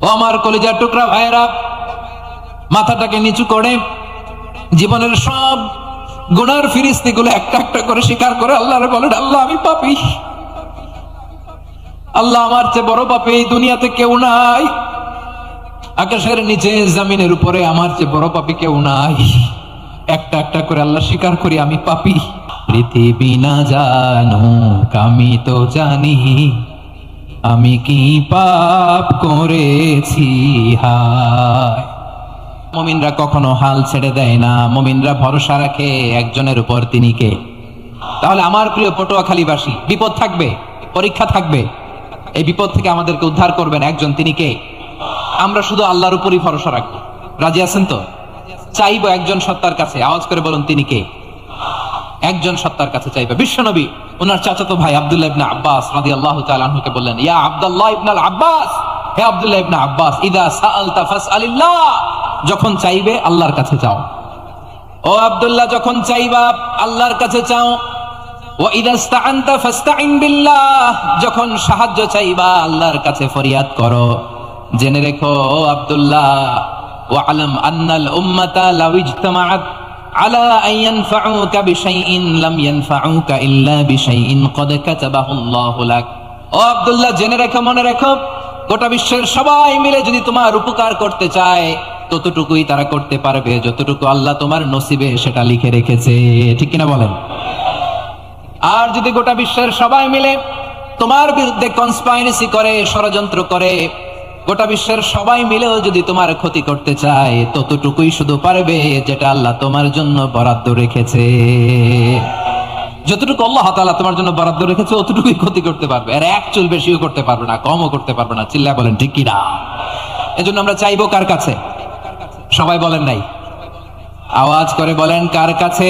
ও আমার কলিজার টুকরা ভাইয়েরা, মাথাটাকে নিচু করে জীবনের সব গুনার ফিরিস্তিগুলো একটা একটা করে স্বীকার করে আল্লাহরে বলেন, আল্লাহ আমি পাপী, আল্লাহ আমার চেয়ে বড় পাপী এই দুনিয়াতে কেউ নাই, আকাশের নিচে জমিনের উপরে আমার চেয়ে বড় পাপী কেউ নাই। একটা একটা করে আল্লাহ স্বীকার করি আমি পাপী। পৃথিবী না জানুক আমি তো জানি আমি কি পাপ করেছি। হায়, মুমিনরা কখনো হাল ছেড়ে দেয় না, মুমিনরা ভরসা রাখে একজনের উপর, তিনি কে? তাহলে আমার প্রিয় পটুয়াখালীবাসী, বিপদ থাকবে, পরীক্ষা থাকবে, এই বিপদ থেকে আমাদেরকে উদ্ধার করবেন একজন, তিনি কে? আমরা শুধু আল্লাহর উপরই ভরসা রাখবো। রাজি আছেন তো? চাইবো একজন সত্তার কাছে, আওয়াজ করে বলুন তিনি কে? একজন সত্তার কাছে চাইবে। বিশ্বনবী ওনার চাচাতো ভাই আব্দুল্লাহ ইবনে আব্বাস রাদিয়াল্লাহু তাআলা আনহুকে বললেন, ইয়া আব্দুল্লাহ ইবনে আব্বাস, হে আব্দুল্লাহ ইবনে আব্বাস, ইদা সাআলতা ফাসআলিল্লাহ, যখন চাইবে আল্লাহর কাছে চাও। ও আব্দুল্লাহ, যখন চাইবা আল্লাহর কাছে চাও। ওয়া ইদা ইসতাআনতা ফাসতাইন বিল্লাহ, যখন সাহায্য চাইবা আল্লাহর কাছে ফরিয়াদ করো। জেনে রেখো ও আব্দুল্লাহ, ওয়া'লাম আন্নাল উম্মাতা লাউ ইজতামাআত আলা আন ইয়ানফাউকা বিশাইইন লাম ইয়ানফাউকা ইল্লা বিশাইইন ক্বাদ কাতাবাহু আল্লাহু লাক। ও আব্দুল্লাহ, জেনে রেখো, মনে রেখো, গোটা বিশ্বের সবাই মিলে যদি তোমার উপকার করতে চায় ততটুকুই তারা করতে পারবে যতটুকু আল্লাহ তোমার নসিবে সেটা লিখে রেখেছে। ঠিক কিনা বলেন? আর যদি গোটা বিশ্বের সবাই মিলে তোমার বিরুদ্ধে কনস্পাইরেসি করে, ষড়যন্ত্র করে, গোটা বিশ্বের সবাই মিলেও যদি তোমার ক্ষতি করতে চায় ততটুকুই শুধু পারবে যেটা আল্লাহ তোমার জন্য বরাদ্দ রেখেছে। যতটুকু আল্লাহ তাআলা তোমার জন্য বরাদ্দ রেখেছে অতটুকুই ক্ষতি করতে পারবে, আর এক চুল বেশিও করতে পারবে না, কমও করতে পারবে না। চিল্লায় বলেন ঠিক কিনা? এজন্য আমরা চাইবো কার কাছে? সবাই বলেন নাই, আওয়াজ করে বলেন কার কাছে?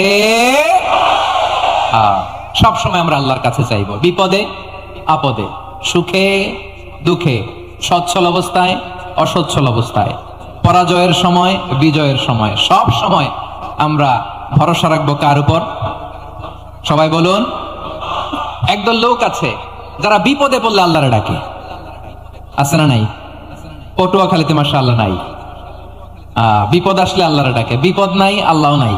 সব সময় আমরা আল্লাহর কাছে চাইবো, বিপদে আপদে, সুখে দুঃখে, সচ্ছল অবস্থায় অসচ্ছল অবস্থায়, পরাজয়ের সময় বিজয়ের সময়, সব সময় আমরা ভরসা রাখবো কার উপর? সবাই বলুন। একদল লোক আছে যারা বিপদে পড়লে আল্লাহরে ডাকে, আছে না নাই? পটুয়াখালীতে মাশাআল্লাহ নাই। বিপদ আসলে আল্লাহরে ডাকে, বিপদ নাই আল্লাহও নাই।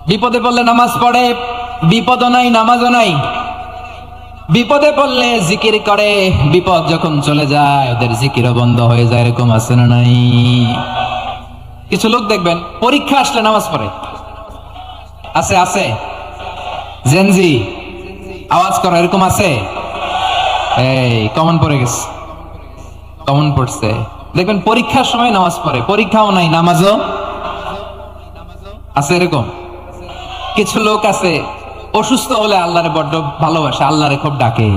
বিপদে পড়লে নামাজ পড়ে, বিপদও নাই নামাজও নাই। বিপদে পড়লে জিকির করে, বিপদ যখন চলে যায় ওদের জিকিরও বন্ধ হয়ে যায়। এরকম আছে না নাই? কিছু লোক দেখবেন পরীক্ষা আসলে নামাজ পড়ে, আছে আছে? জেনজি আওয়াজ করো, এরকম আছে? এই কমন পড়ে গেছে, কমন পড়ছে। দেখবেন পরীক্ষার সময় নামাজ পড়ে, পরীক্ষাও নাই নামাজও আছে। এরকম কিছু লোক আছে অসুস্থ হলে আল্লাহরে বড্ড ভালোবাসে, আল্লাহরে খুব ডাকে।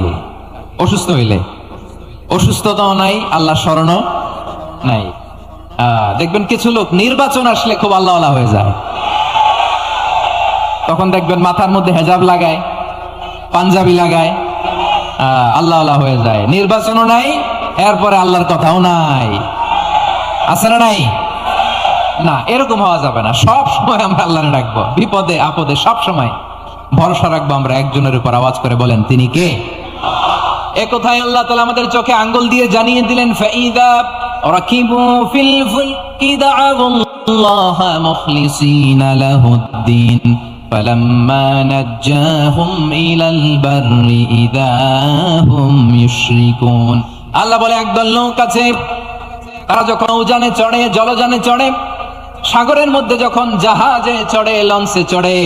অসুস্থ হইলে অসুস্থতাও নাই, আল্লাহ স্মরণও নাই। দেখবেন কিছু লোক নির্বাচন আসলে খুব আল্লাহওয়ালা হয়ে যায়, তখন দেখবেন মাথার মধ্যে হেজাব লাগায়, পাঞ্জাবি লাগায়, আল্লাহওয়ালা হয়ে যায়। নির্বাচনও নাই, এরপরে আল্লাহর কথাও নাই। আছে না নাই? না, এরকম হওয়া যাবে না। সব সময় আমরা আল্লাহরে ডাকবো, বিপদে আপদে সব সময় ভরসা রাখবো আমরা একজনের উপর। আওয়াজ করে বলেন তিনি কে? এ কথায় আল্লাহ তাআলা আমাদের চোখে আঙ্গুল দিয়ে জানিয়ে দিলেন, ফাইদা রাকিবু ফিল ফুলকি দা'আল্লাহ মুখলিসিনা লাহুদ্দিন ফালাম্মা নাজ্জাহুম ইলাল বাররি ইযা হুম ইউশরিকুন। আল্লাহ বলে একদল লোক আছে, তারা যখন উজানে চড়ে, জলযানে চড়ে, সাগরের মধ্যে যখন জাহাজে চড়ে, লঞ্চে চড়ে,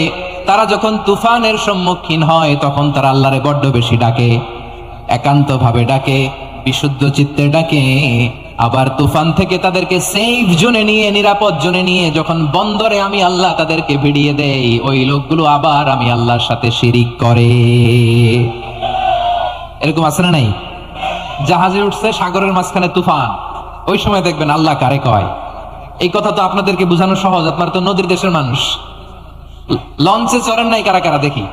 তারা যখন তুফানের সম্মুখীন হয় তখন তারা আল্লাহরে বড্ড বেশি ডাকে, একান্ত ভাবে ডাকে, বিশুদ্ধ চিত্তে ডাকে। আবার তুফান থেকে তাদেরকে সেফ জোনে নিয়ে, নিরাপদ জোনে নিয়ে যখন বন্দরে আমি আল্লাহ তাদেরকে ভিড়িয়ে দেই, ওই লোকগুলো আবার আমি আল্লাহর সাথে শিরিক করে। এরকম আছে না নাই? জাহাজে উঠছে, সাগরের মাঝখানে তুফান, ওই সময় দেখবেন আল্লাহ কারে কয়। এই কথা তো আপনাদেরকে বোঝানো সহজ, আপনারা তো নদীর দেশের মানুষ। লঞ্চে চড়েন নাই কারা কারা? দেখি,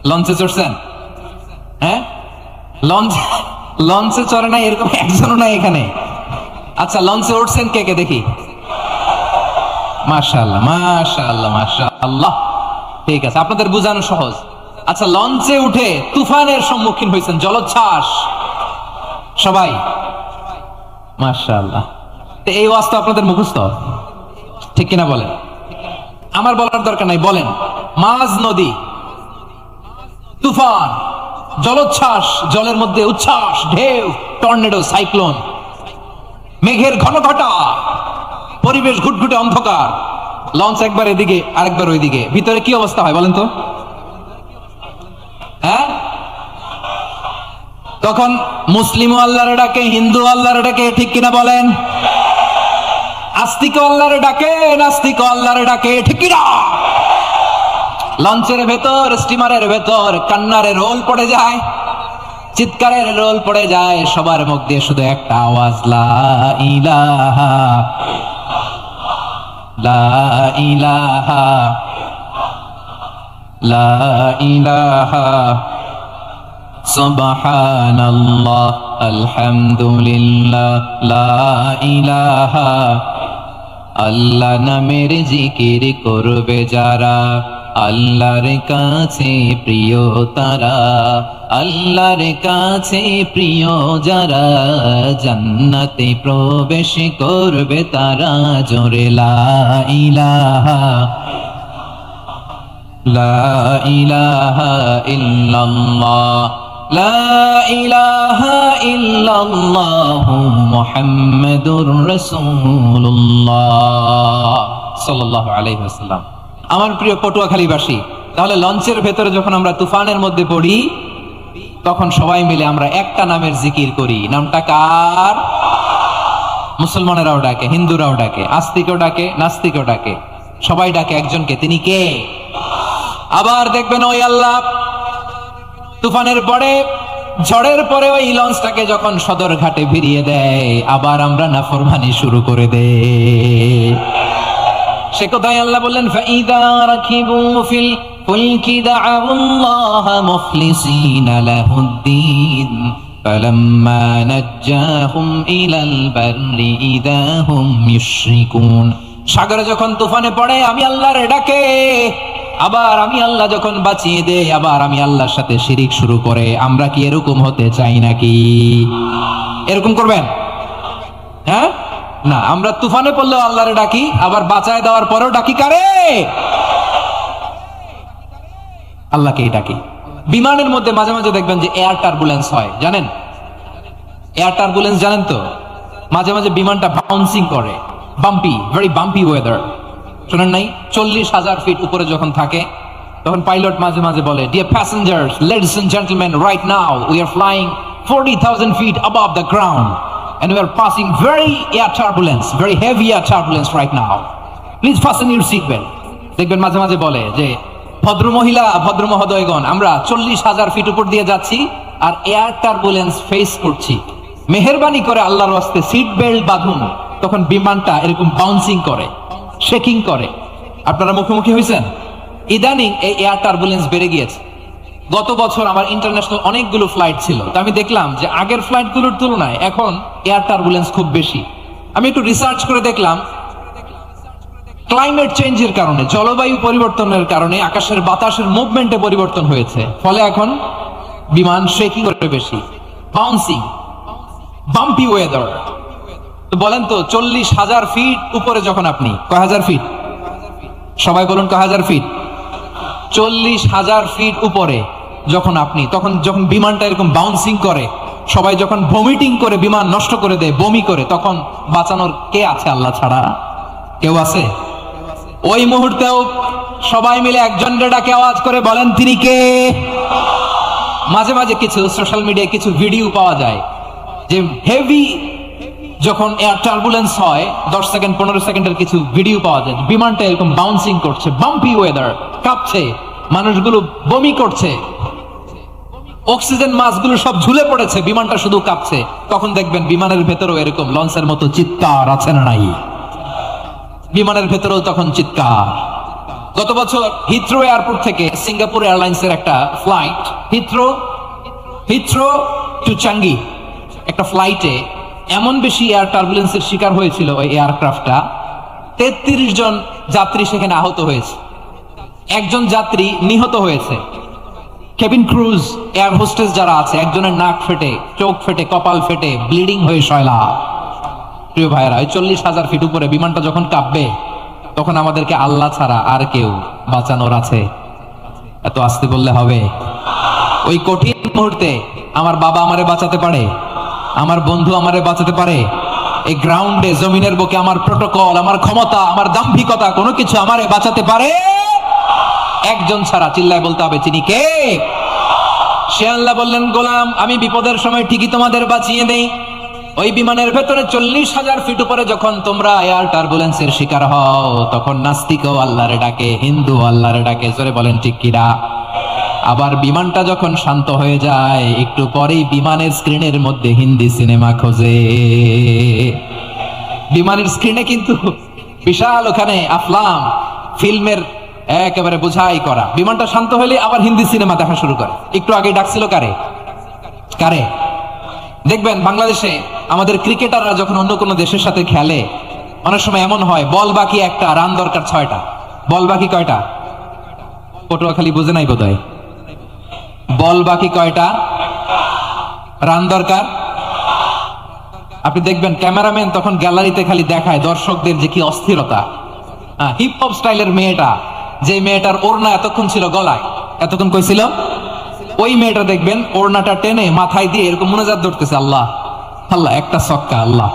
লঞ্চে চড়ছেন? হ্যাঁ, লঞ্চে চড়ে নাই এরকম একজনও নাই এখানে। আচ্ছা, লঞ্চে উঠছেন কে কে? দেখি। মাশাআল্লাহ মাশাআল্লাহ মাশাআল্লাহ, ঠিক আছে, আপনাদের বোঝানো সহজ। আচ্ছা, লঞ্চে উঠে তুফানের সম্মুখীন হয়েছেন, জলোচ্ছ্বাস, সবাই মাশাআল্লাহ। তো এই ওয়াজ তো আপনাদের মুখস্থ, ঠিক কিনা বলেন? আমার বলার দরকার নাই, বলেন। মাঝ নদী, তুফান, জলোচ্ছ্বাস, জলের মধ্যে উচ্ছ্বাস, ঢেউ, টর্নেডো, সাইক্লোন, মেঘের ঘন ঘটা, পরিবেশ ঘুটঘুটে অন্ধকার, লঞ্চ একবার এদিকে আরেকবার ওইদিকে, ভিতরে কি অবস্থা হয় বলেন তো? হ্যাঁ, তখন মুসলিমও আল্লাহরে ডাকে, হিন্দু আল্লাহরে ডাকে, ঠিক কিনা বলেন? আস্তিক আল্লাহরে ডাকে, নাস্তিক আল্লাহরে ডাকে, ঠিক কিনা? লঞ্চের ভেতর, স্টিমারের ভেতর কান্নারের রোল পড়ে যায়, চিৎকারের রোল পড়ে যায়, সবার মুখ দিয়ে শুধু একটা আওয়াজ, লা ইলাহা লা ইলাহা লা ইলাহা সুবহানাল্লাহ আলহামদুলিল্লাহ লা ইলাহা। আল্লাহ নামের জিকির করবে যারা, আল্লাহর কাছে প্রিয় তারা, আল্লাহর কাছে প্রিয় যারা, জান্নাতে প্রবেশ করবে তারা, জোরে লা ইলাহা লা ইলাহা ইল্লাল্লাহ লা ইলাহা ইল্লাল্লাহ মুহাম্মাদুর রাসূলুল্লাহ সাল্লাল্লাহু আলাইহি ওয়াসাল্লাম। আমার প্রিয় পটুয়াখালীবাসী, তাহলে লঞ্চের ভেতরে যখন আমরা তুফানের মধ্যে পড়ি, তখন সবাই মিলে আমরা একটা নামের জিকির করি। নামটা কার? মুসলমানেরাও ডাকে, হিন্দুরাও ডাকে, আস্তিকও ডাকে, নাস্তিকও ডাকে, সবাই ডাকে একজনকে, তিনি কে? আবার দেখবেন ওই আল্লাহ তুফানের পরে, ঝড়ের পরে ওই লঞ্চটাকে যখন সদর ঘাটে ফিরিয়ে দেয়, আবার আমরা নাফরমানি শুরু করে দেই। সে কথাই আল্লাহ বললেন, ফাইদা রাকিবু ফিল ফুলকি দাআউল্লাহ মুখলিসিনা লাহুদ্দিন ফালাম্মা নাজ্জাহুম ইলাল বাররি ইযা হুম ইউশরিকুন। সাগরে যখন তুফানে পড়ে আমি আল্লাহর ডাকে, আবার আমি আল্লাহ যখন বাঁচিয়ে দেই, আবার আমি আল্লাহর সাথে শিরিক শুরু করে। আমরা কি এরকম হতে চাই নাকি? এরকম করবেন? হ্যাঁ না, আমরা তুফানে পড়লেও আল্লাহরে ডাকি, আবার বাঁচায় দেওয়ার পরেও ডাকি কারে? আল্লাহকেই ডাকি। বিমানের মধ্যে মাঝে মাঝে দেখবেন যে এয়ার টার্বুলেন্স হয়, জানেন? এয়ার টার্বুলেন্স জানেন তো? মাঝে মাঝে বিমানটা বাউন্সিং করে, বাম্পি, ভেরি বাম্পি ওয়েদার। শোনেন নাই? 40,000 ফিট উপরে যখন থাকে, তখন পাইলট মাঝে মাঝে বলে, dear passengers, ladies and gentleman, right now we are flying 40,000 feet above the ground and we are passing very air turbulence, very heavy air turbulence right now. Please fasten your seat belt. দেখবেন মাঝে মাঝে বলে যে, ভদ্র মহিলা, ভদ্র মহোদয়গণ, আমরা 40,000 ফিট উপর দিয়ে যাচ্ছি আর এয়ার টার্বুলেন্স ফেস করছি, মেহেরবানি করে আল্লাহর ওয়াস্তে সিট বেল্ট বাঁধুন। তখন বিমানটা এরকম বাউন্সিং করে, শেকিং করে। আপনারা মুখোমুখি হয়েছেন? ইদানিং এই এয়ার টার্বুলেন্স বেড়ে গিয়েছে। গত বছর আমার ইন্টারন্যাশনাল অনেকগুলো ফ্লাইট ছিল, তো আমি দেখলাম যে আগের ফ্লাইটগুলোর তুলনায় এখন এয়ার টার্বুলেন্স খুব বেশি। আমি একটু রিসার্চ করে দেখলাম, ক্লাইমেট চেঞ্জের কারণে, জলবায়ু পরিবর্তনের কারণে আকাশের বাতাসের মুভমেন্টে পরিবর্তন হয়েছে, ফলে এখন বিমান শেকিং করে বেশি, বাউন্সিং, বাম্পি ওয়েদার। তো বলেন তো, 40,000 ফিট উপরে যখন আপনি, কয় হাজার ফিট? সবাই বলুন, কয় হাজার ফিট? 40,000 ফিট উপরে যখন আপনি, তখন যখন বিমানটা এরকম বাউন্সিং করে, সবাই যখন ভমিটিং করে বিমান নষ্ট করে দেয়, বমি করে, তখন বাঁচানোর কে আছে আল্লাহ ছাড়া? কেউ আছে? ওই মুহূর্তেও সবাই মিলে একজনের ডাকে আওয়াজ করে বলেন, তিনি কে? মাঝে মাঝে কিছু সোশ্যাল মিডিয়ায় কিছু ভিডিও পাওয়া যায় যে হেভি যখন এয়ার টার্বুলেন্স হয়, 10 সেকেন্ড 15 সেকেন্ডের কিছু ভিডিও পাওয়া যায়, বিমানটা এরকম বাউন্সিং করছে, বাম্পি ওয়েদার, কাঁপছে, মানুষগুলো বমি করছে, অক্সিজেন মাসগুলো সব ঝুলে পড়েছে, বিমানটা শুধু কাঁপছে। তখন দেখবেন বিমানের ভেতরেও এরকম লঞ্চের মতো চিৎকার আছে না নাই? বিমানের ভেতরেও তখন চিৎকার। গত বছর হিথ্রো এয়ারপোর্ট থেকে সিঙ্গাপুর এয়ারলাইন্সের একটা ফ্লাইট, হিথ্রো টু চাঙ্গি, একটা ফ্লাইটে এমন বেশি এয়ার টার্বুলেন্সের শিকার হয়েছিল ওই এয়ারক্রাফটটা, 33 জন যাত্রী সেখানে আহত হয়েছে, একজন যাত্রী নিহত হয়েছে। কেবিন ক্রুজ, এয়ার হোস্টেস যারা আছে, একজনের নাক ফেটে, চোখ ফেটে, কপাল ফেটে, ব্লিডিং হয়ে শয়লা। প্রিয় ভাইরা, ওই 40,000 ফিট উপরে বিমানটা যখন কাঁপবে, তখন আমাদেরকে আল্লাহ ছাড়া আর কেউ বাঁচানোর আছে? এত আসতে বললে হবে? ওই কঠিন মুহূর্তে আমার বাবা আমারে বাঁচাতে পারে, আমার বন্ধু আমারে বাঁচাতে পারে? এই গ্রাউন্ডে, জমিনের বুকে আমার প্রোটোকল, আমার ক্ষমতা, আমার দাম্ভিকতা কোনো কিছু আমারে বাঁচাতে পারে? একজন ছাড়া, চিল্লায় বলতে হবে তিনি কে? সে আল্লাহ বললেন, গোলাম আমি বিপদের সময় ঠিকই তোমাদের বাঁচিয়ে দেই। ওই বিমানের ভেতরে 40,000 ফিট উপরে যখন তোমরা এয়ার টার্বুলেন্সের শিকার হও, তখন নাস্তিকও আল্লাহরে ডাকে, হিন্দু আল্লাহরে ডাকে। জোরে বলেন ঠিক কিনা? আবার বিমানটা যখন শান্ত হয়ে যায়, একটু পরেই বিমানের স্ক্রিনের মধ্যে হিন্দি সিনেমা খোঁজে। বিমানের স্ক্রিনে কিন্তু বিশাল ওখানে আফলাম ফিল্মের একেবারে বোঝাই করা। বিমানটা শান্ত হলে আবার হিন্দি সিনেমা দেখা শুরু করে। একটু আগে ডাকছিল কারে? কারে? দেখবেন বাংলাদেশে আমাদের ক্রিকেটাররা যখন অন্য কোনো দেশের সাথে খেলে, অনেক সময় এমন হয় বল বাকি একটা, রান দরকার 6টা। বল বাকি কয়টা? পটুয়াখালী বুঝে নাই বোধহয়। বল বাকি কয়টা, রান দরকার। আপনি দেখবেন ক্যামেরাম্যান তখন গ্যালারিতে খালি দেখায় দর্শকদের যে কি অস্থিরতা। হিপ হপ স্টাইলের মেয়েটা, যে মেয়েটার ওড়না এতক্ষণ ছিল গলায়, এতক্ষণ কই ছিল, ওই মেয়েটা দেখবেন ওড়নাটা টেনে মাথায় দিয়ে এরকম মুনাজাত ধরতেছে, আল্লাহ আল্লাহ, একটা ছক্কা, আল্লাহ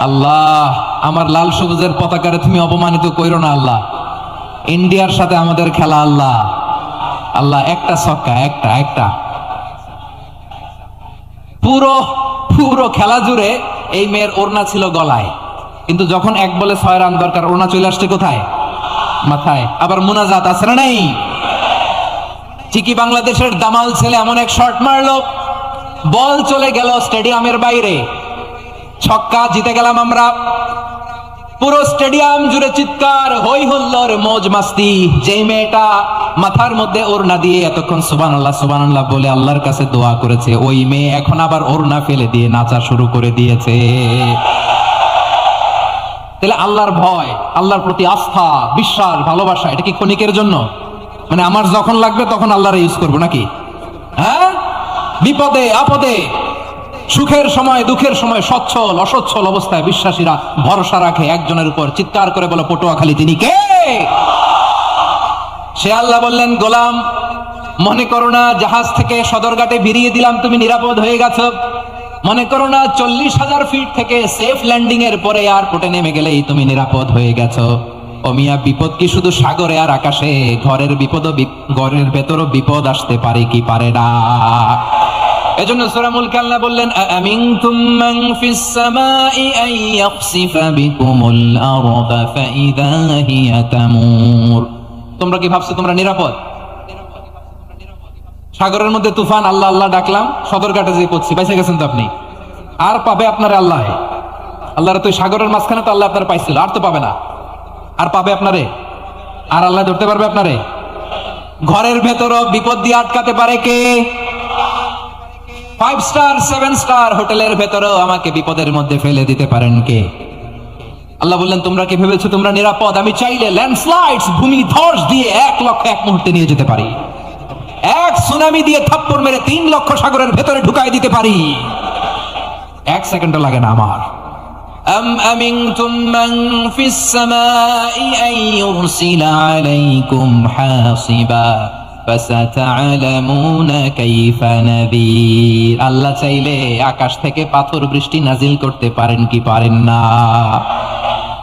আল্লাহ, আমার লাল সবুজের পতাকারে তুমি অপমানিত কইরো না আল্লাহ, ইন্ডিয়ার সাথে আমাদের খেলা, আল্লাহ আল্লাহ, একটা ছক্কা, একটা একটা। পুরো পুরো খেলা জুড়ে এই মেয়ের ওড়না ছিল গলায়, কিন্তু যখন 1 বলে 6 রান দরকার, ওড়না চলে আসছে কোথায়? মাথায়। আবার মুনাজাত আছে না নাই? ঠিকই বাংলাদেশের দামাল ছেলে এমন এক শট মারলো, বল চলে গেল স্টেডিয়ামের বাইরে, ছক্কা, জিতে গেলাম আমরা। পুরো স্টেডিয়াম জুড়ে চিৎকার, হই হুল্লোড়, মৌজ মাস্তি। যেই মেয়েটা মাথার মধ্যে ওড়না দিয়ে এতক্ষণ সুবহানাল্লাহ সুবহানাল্লাহ বলে আল্লাহর কাছে দোয়া করেছে, ওই মেয়ে এখন আবার ওড়না ফেলে দিয়ে নাচা শুরু করে দিয়েছে। তাহলে আল্লাহর ভয়, আল্লাহর প্রতি আস্থা, বিশ্বাস, ভালোবাসা, এটা কি ক্ষণিকের জন্য? মানে আমার যখন লাগবে তখন আল্লাহর ইউজ করবো নাকি? হ্যাঁ, বিপদে আপদে, সুখের সময় দুঃখের সময়, সচ্ছল অসচ্ছল অবস্থায় বিশ্বাসীরা ভরসা রাখে একজনের উপর। চিৎকার করে বলো, পটুয়াখালী তিনি কে? সে আল্লাহ বললেন, গোলাম মনে করো না জাহাজ থেকে সদরঘাটে ভিড়িয়ে দিলাম, তুমি নিরাপদ হয়ে গেছো। মনে করো না 40,000 ফিট থেকে সেফ ল্যান্ডিং এর পরে এয়ারপোর্টে নেমে গেলেই তুমি নিরাপদ হয়ে গেছো। ও মিয়া, বিপদ কি শুধু সাগরে আর আকাশে? ঘরের বিপদও, ঘরের ভেতরও বিপদ আসতে পারে কি পারে না? এজন্য সূরা মুলকে আল্লাহ বললেন, আমিনতুম মান ফিস সামাই আন ইয়াখসিফা বিকুমুল আরদা ফাইদা হিয়া তামুর। তোমরা কি ভাবছো তোমরা নিরাপদ? সাগরের মধ্যে তুফান, আল্লাহ আল্লাহ ডাকলাম, সদরঘাটে যেয়ে পড়ছি, বেঁচে গেছেন তো আপনি। আর পাবে আপনার আল্লাহ? আল্লাহর তো সাগরের মাঝখানে তো আল্লাহ আপনার পাইছিল, আর তো পাবে না। আর পাবে আপনারে? আর আল্লাহ ধরতে পারবে আপনারে? ঘরের ভেতরও বিপদ দিয়ে আটকাতে পারে কে? 5 স্টার 7 স্টার হোটেলের ভেতরেও আমাকে বিপদের মধ্যে ফেলে দিতে পারেন কে? আল্লাহ বললেন, তোমরা কি ভেবেছো তোমরা নিরাপদ? আমি চাইলে ল্যান্ডস্লাইডস, ভূমি ধস দিয়ে 1 লক্ষ 1 মুহূর্তে নিয়ে যেতে পারি। এক সুনামি দিয়ে থাপ্পড় মেরে 3 লক্ষ সাগরের ভেতরে ঢুকাই দিতে পারি, 1 সেকেন্ডও লাগে না আমার। আম আমিনতুম মান ফিস সামাই আন ইউরসিলা আলাইকুম হাসিবা ফাসাতা'লামুনা কাইফা নাযীর। আল্লাহ চাইলে আকাশ থেকে পাথর বৃষ্টি নাজিল করতে পারেন কি পারেন না?